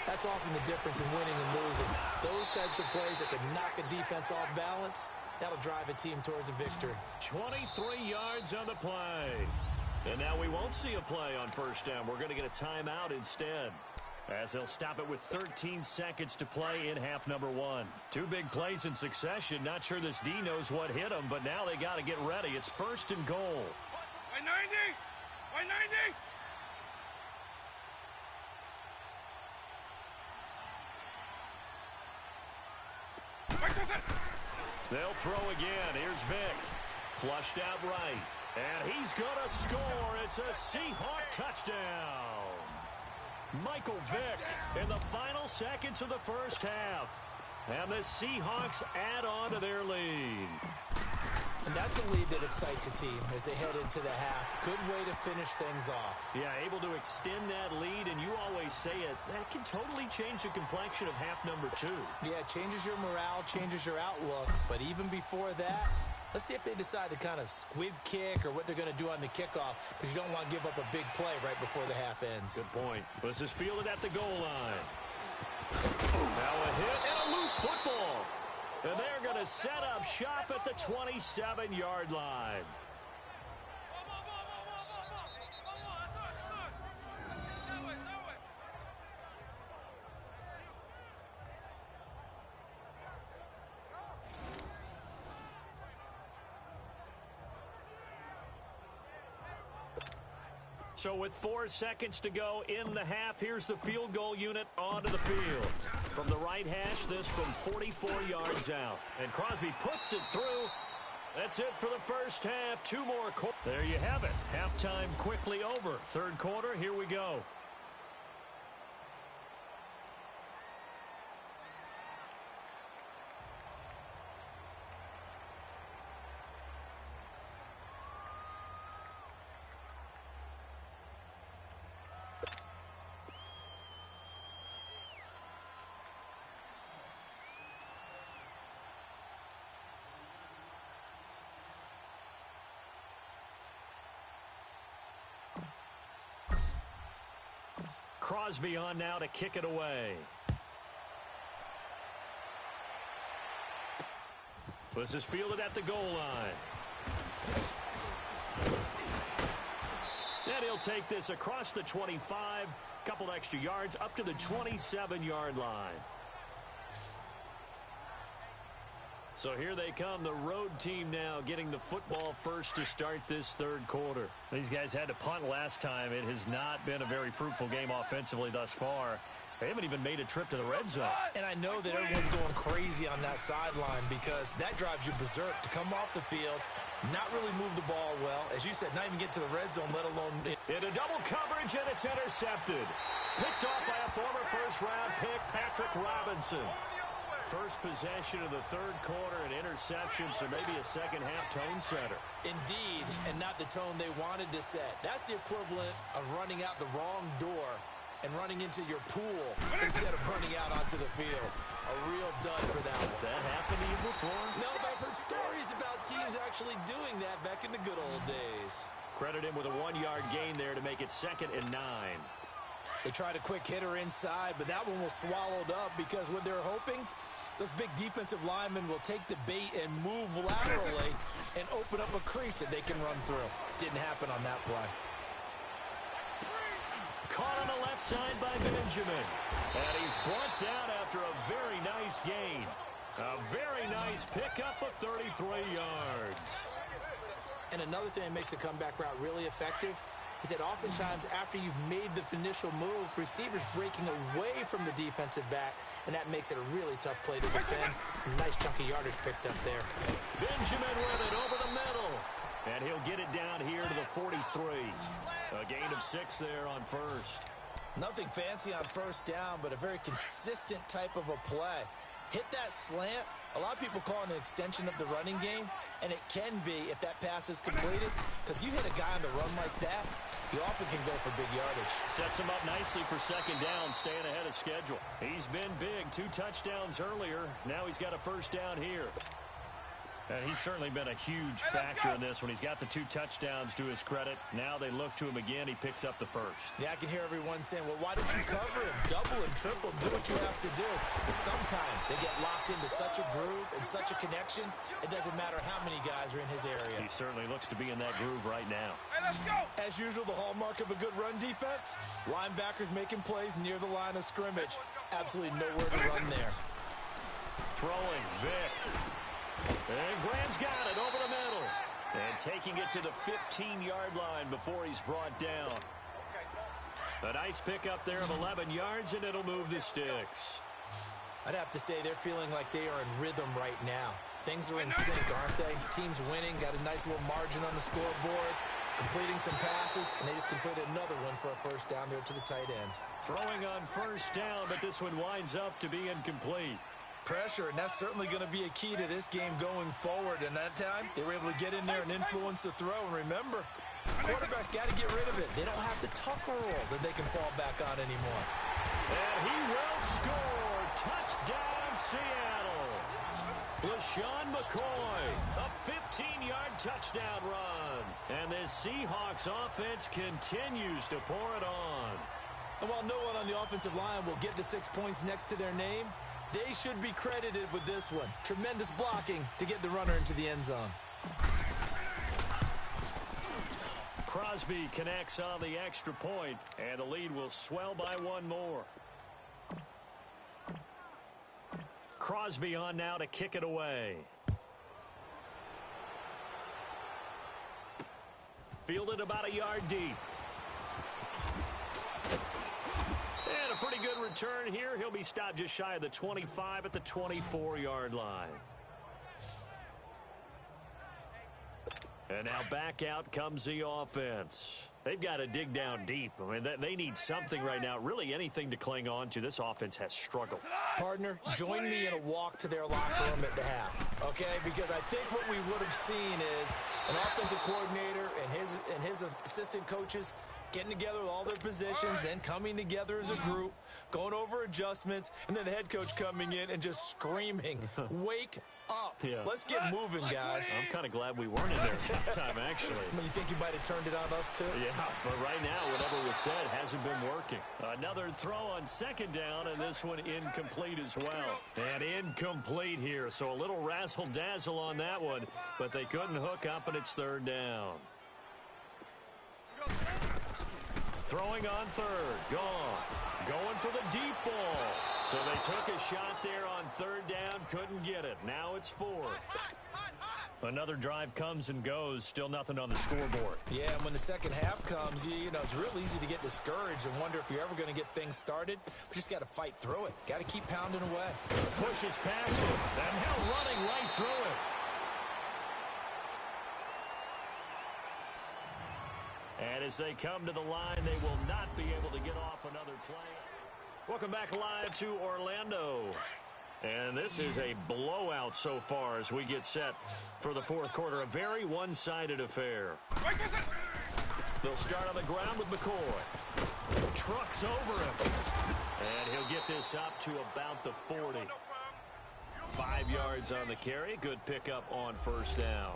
that's often the difference in winning and losing. Those types of plays that can knock a defense off balance, that'll drive a team towards a victory. 23 yards on the play. And now we won't see a play on first down. We're going to get a timeout instead, as they'll stop it with 13 seconds to play in half number 1. 2 big plays in succession. Not sure this D knows what hit them, but now they got to get ready. It's 1st and goal. By 90! By 90! They'll throw again. Here's Vic. Flushed out right. And he's going to score. It's a Seahawk touchdown. Michael Vick in the final seconds of the first half. And the Seahawks add on to their lead. And that's a lead that excites a team as they head into the half. Good way to finish things off. Yeah, able to extend that lead, and you always say it, that can totally change the complexion of half number 2. Yeah, it changes your morale, changes your outlook. But even before that, let's see if they decide to kind of squib kick or what they're going to do on the kickoff, because you don't want to give up a big play right before the half ends. Good point. This is fielded at the goal line. Now a hit and a loose football. And they're going to set up shop at the 27-yard line. So with 4 seconds to go in the half, here's the field goal unit onto the field. From the right hash, this from 44 yards out. And Crosby puts it through. That's it for the first half. 2 more. There you have it. Halftime quickly over. Third quarter, here we go. Crosby on now to kick it away. This is fielded at the goal line. And he'll take this across the 25, couple extra yards up to the 27-yard line. So here they come, the road team now getting the football first to start this third quarter. These guys had to punt last time. It has not been a very fruitful game offensively thus far. They haven't even made a trip to the red zone. And I know that everyone's going crazy on that sideline because that drives you berserk to come off the field, not really move the ball well. As you said, not even get to the red zone, let alone... Into double coverage, and it's intercepted. Picked off by a former first-round pick, Patrick Robinson. First possession of the third quarter, an interception, so maybe a second-half tone setter. Indeed, and not the tone they wanted to set. That's the equivalent of running out the wrong door and running into your pool instead of running out onto the field. A real dud for that one. Has that happened to you before? No, but I've heard stories about teams actually doing that back in the good old days. Credit him with a 1-yard gain there to make it 2nd and 9. They tried a quick hitter inside, but that one was swallowed up because what they're hoping, those big defensive linemen will take the bait and move laterally and open up a crease that they can run through. Didn't happen on that play. Caught on the left side by Benjamin. And he's brought down after a very nice gain. A very nice pickup of 33 yards. And another thing that makes the comeback route really effective is that oftentimes after you've made the initial move, receivers breaking away from the defensive back, and that makes it a really tough play to defend. Nice chunk of yardage picked up there. Benjamin with it over the middle. And he'll get it down here to the 43. A gain of 6 there on first. Nothing fancy on first down, but a very consistent type of a play. Hit that slant. A lot of people call it an extension of the running game, and it can be if that pass is completed, because you hit a guy on the run like that, he often can go for big yardage. Sets him up nicely for 2nd down, staying ahead of schedule. He's been big, 2 touchdowns earlier. Now he's got a first down here. And he's certainly been a huge factor in this when he's got the 2 touchdowns to his credit. Now they look to him again. He picks up the first. Yeah, I can hear everyone saying, well, why don't you cover him? Double and triple, do what you have to do. But sometimes they get locked into such a groove and such a connection, it doesn't matter how many guys are in his area. He certainly looks to be in that groove right now. Hey, let's go! As usual, the hallmark of a good run defense, linebackers making plays near the line of scrimmage. Absolutely nowhere to run there. Throwing, Vic. And Graham's got it over the middle. And taking it to the 15-yard line before he's brought down. A nice pickup there of 11 yards, and it'll move the sticks. I'd have to say they're feeling like they are in rhythm right now. Things are in sync, aren't they? Team's winning, got a nice little margin on the scoreboard, completing some passes, and they just completed another one for a first down there to the tight end. Throwing on first down, but this one winds up to be incomplete. Pressure, and that's certainly going to be a key to this game going forward. And that time, they were able to get in there and influence the throw. And remember, quarterbacks got to get rid of it. They don't have the Tucker rule that they can fall back on anymore. And he will score. Touchdown, Seattle. LaShawn McCoy, a 15-yard touchdown run. And this Seahawks offense continues to pour it on. And while no one on the offensive line will get the 6 points next to their name, they should be credited with this one. Tremendous blocking to get the runner into the end zone. Crosby connects on the extra point, and the lead will swell by 1 more. Crosby on now to kick it away. Fielded about a yard deep. pretty good return here. He'll be stopped just shy of the 25 at the 24-yard line. And now back out comes the offense. They've got to dig down deep. I mean, they need something right now, really anything to cling on to. This offense has struggled. Partner, join me in a walk to their locker room at the half, okay? Because I think what we would have seen is an offensive coordinator and his assistant coaches getting together with all their positions, then coming together as a group, going over adjustments, and then the head coach coming in and just screaming, wake up. Yeah. Let's get moving, guys. I'm kind of glad we weren't in there at that time, actually. I mean, you think you might have turned it on us, too? Yeah, but right now, whatever was said hasn't been working. Another throw on second down, and this one incomplete as well. And incomplete here, so a little razzle-dazzle on that one, but they couldn't hook up, and it's third down. Throwing on third. Goff going for the deep ball. So they took a shot there on third down, couldn't get it. Now it's fourth. Another drive comes and goes, still nothing on the scoreboard. Yeah, and when the second half comes, you know, it's real easy to get discouraged and wonder if you're ever going to get things started. But you just got to fight through it. Got to keep pounding away. Pushes past it, and now running right through it. And as they come to the line, they will not be able to get off another play. Welcome back live to Orlando. And this is a blowout so far as we get set for the fourth quarter. A very one-sided affair. They'll start on the ground with McCoy. Trucks over him. And he'll get this up to about the 40. 5 yards on the carry. Good pickup on first down.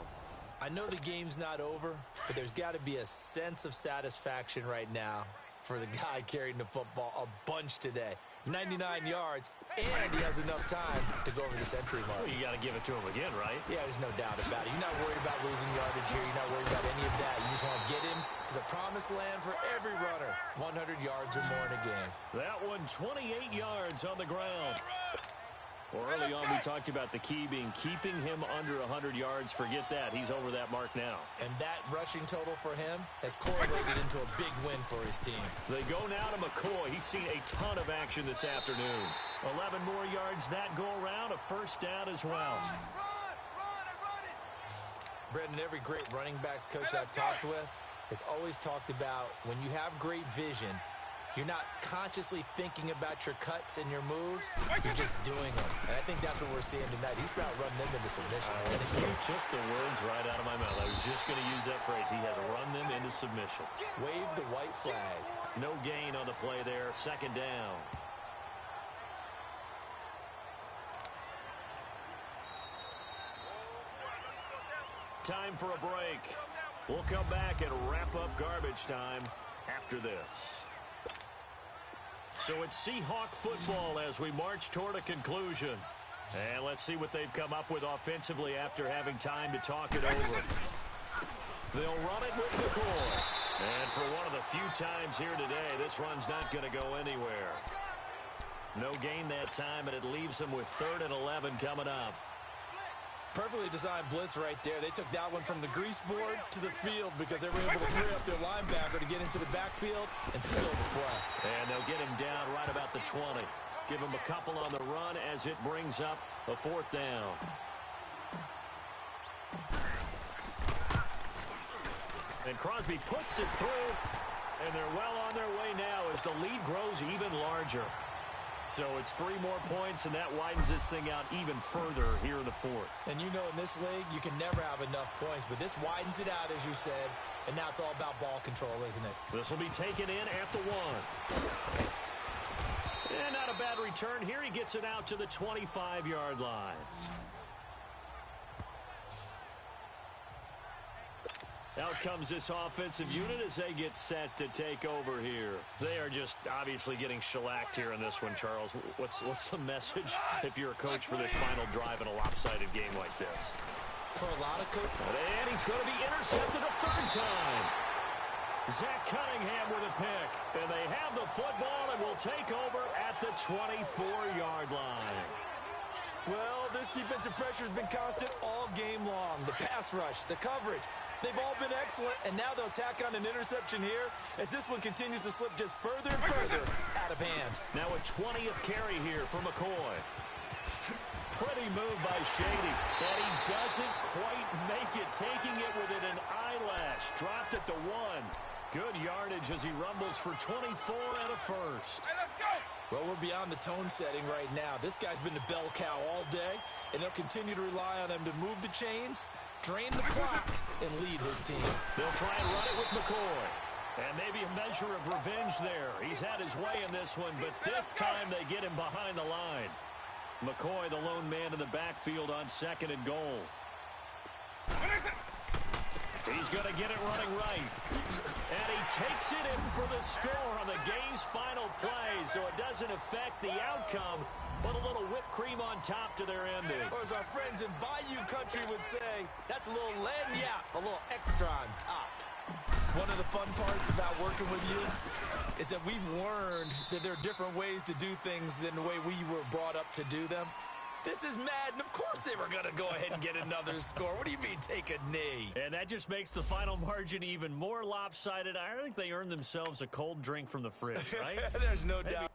I know the game's not over, but there's got to be a sense of satisfaction right now for the guy carrying the football a bunch today. 99 yards, and he has enough time to go over the century mark. Well, you got to give it to him again, right? Yeah, there's no doubt about it. You're not worried about losing yardage here. You're not worried about any of that. You just want to get him to the promised land for every runner. 100 yards or more in a game. That one, 28 yards on the ground. Well, early on, we talked about the key being keeping him under 100 yards. Forget that. He's over that mark now. And that rushing total for him has correlated into a big win for his team. They go now to McCoy. He's seen a ton of action this afternoon. 11 more yards that go around. A first down as well. Brendan, every great running backs coach I've talked with has always talked about when you have great vision, you're not consciously thinking about your cuts and your moves. You're just doing them. And I think that's what we're seeing tonight. He's about running them into submission. You took the words right out of my mouth. I was just going to use that phrase. He has run them into submission. Wave the white flag. No gain on the play there. Second down. Time for a break. We'll come back and wrap up garbage time after this. So it's Seahawk football as we march toward a conclusion. And let's see what they've come up with offensively after having time to talk it over. They'll run it with McCoy. And for one of the few times here today, this run's not going to go anywhere. No gain that time, and it leaves them with 3rd and 11 coming up. Perfectly designed blitz right there. They took that one from the grease board to the field because they were able to free up their linebacker to get into the backfield and steal the play. And they'll get him down right about the 20. Give him a couple on the run as it brings up a 4th down. And Crosby puts it through, and they're well on their way now as the lead grows even larger. So it's 3 more points, and that widens this thing out even further here in the 4th. And you know in this league, you can never have enough points, but this widens it out, as you said, and now it's all about ball control, isn't it? This will be taken in at the 1. And not a bad return here. He gets it out to the 25-yard line. Out comes this offensive unit as they get set to take over here. They are just obviously getting shellacked here in this one, Charles. What's the message if you're a coach for this final drive in a lopsided game like this? For a lot of coaches. And he's going to be intercepted a 3rd time. Zach Cunningham with a pick. And they have the football and will take over at the 24-yard line. Well, this defensive pressure has been constant all game long. The pass rush, the coverage, they've all been excellent, and now they'll tack on an interception here as this one continues to slip just further and further out of hand. Now a 20th carry here for McCoy. Pretty move by Shady, and he doesn't quite make it, taking it within an eyelash. Dropped at the 1. Good yardage as he rumbles for 24 and a first. Hey, let's go! Well, we're beyond the tone setting right now. This guy's been the bell cow all day, and they'll continue to rely on him to move the chains, drain the clock, and lead his team. They'll try and run it with McCoy. And maybe a measure of revenge there. He's had his way in this one, but this time they get him behind the line. McCoy, the lone man in the backfield on 2nd and goal. He's going to get it running right. And he takes it in for the score on the game's final play, so it doesn't affect the outcome, but a little whipped cream on top to their ending. Or as our friends in Bayou Country would say, that's a little lagniappe, a little extra on top. One of the fun parts about working with you is that we've learned that there are different ways to do things than the way we were brought up to do them. This is Madden. Of course they were going to go ahead and get another score. What do you mean take a knee? And that just makes the final margin even more lopsided. I think they earned themselves a cold drink from the fridge, right? There's no doubt.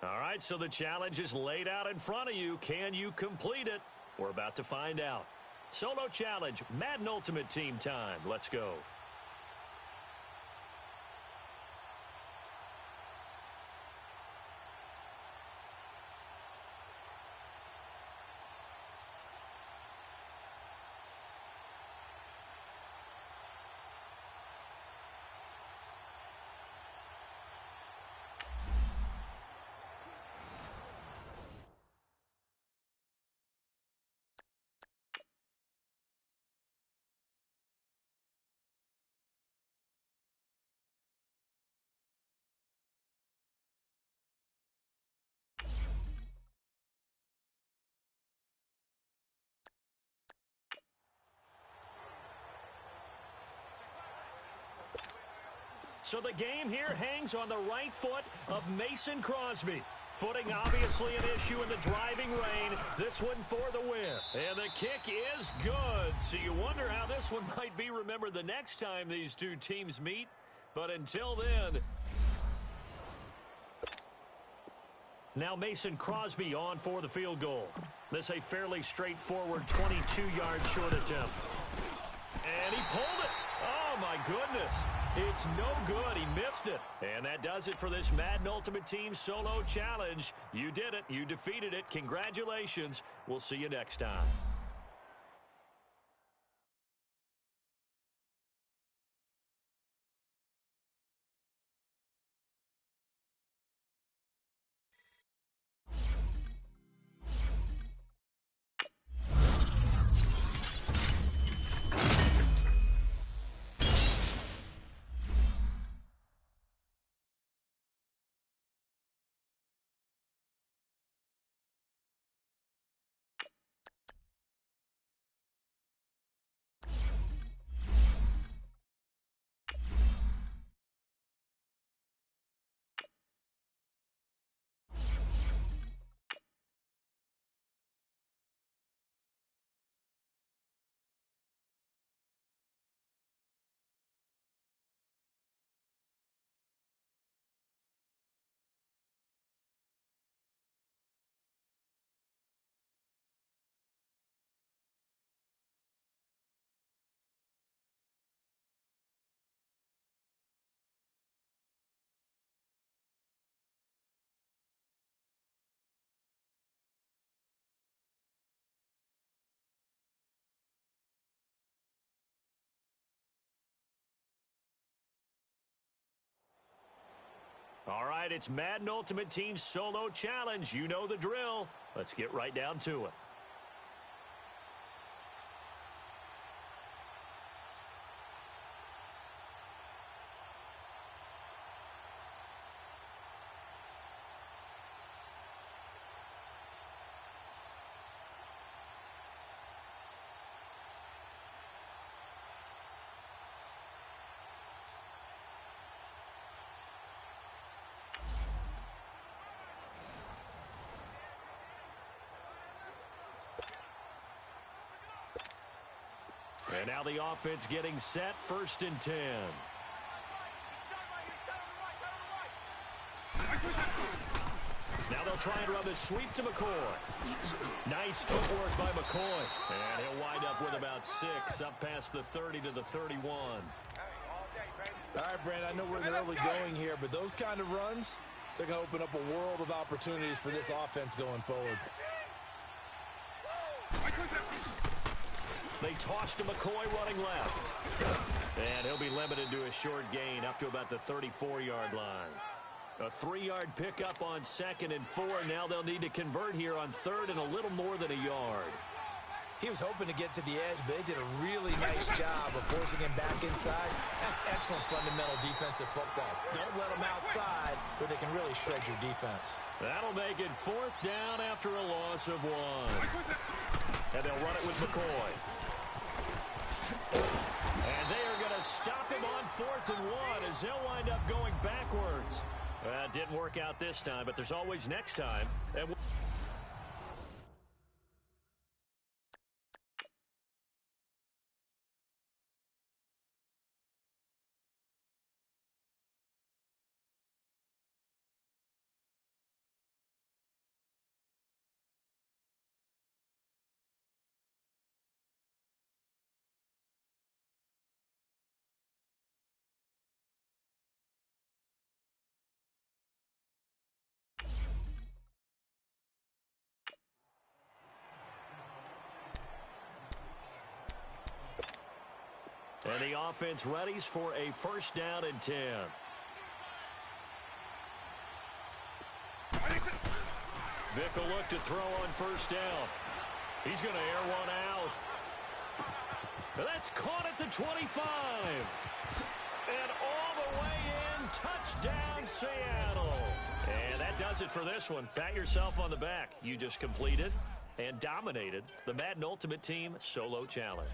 All right, so the challenge is laid out in front of you. Can you complete it? We're about to find out. Solo challenge, Madden Ultimate Team time. Let's go. So the game here hangs on the right foot of Mason Crosby. Footing obviously an issue in the driving rain. This one for the win. And the kick is good. So you wonder how this one might be remembered the next time these two teams meet. But until then, now Mason Crosby on for the field goal. This a fairly straightforward 22-yard short attempt. And he pulled it. Oh, my goodness. It's no good. He missed it. And that does it for this Madden Ultimate Team Solo Challenge. You did it. You defeated it. Congratulations. We'll see you next time. All right, it's Madden Ultimate Team Solo Challenge. You know the drill. Let's get right down to it. And now the offense getting set, 1st and 10. Now they'll try and run the sweep to McCoy. Nice footwork by McCoy. And he'll wind up with about 6, up past the 30 to the 31. All right, Brandon, I know we're in the early going here, but those kind of runs, they're going to open up a world of opportunities for this offense going forward. They toss to McCoy running left. And he'll be limited to a short gain up to about the 34-yard line. A 3-yard pickup on 2nd and 4. Now they'll need to convert here on 3rd and a little more than a yard. He was hoping to get to the edge, but they did a really nice job of forcing him back inside. That's excellent fundamental defensive football. Don't let them outside where they can really shred your defense. That'll make it 4th down after a loss of 1. And they'll run it with McCoy. And they are going to stop him on 4th and 1 as they'll wind up going backwards. It didn't work out this time, but there's always next time. And the offense readies for a first down and 10. Vick will look to throw on first down. He's going to air one out. That's caught at the 25. And all the way in, touchdown Seattle. And that does it for this one. Pat yourself on the back. You just completed and dominated the Madden Ultimate Team Solo Challenge.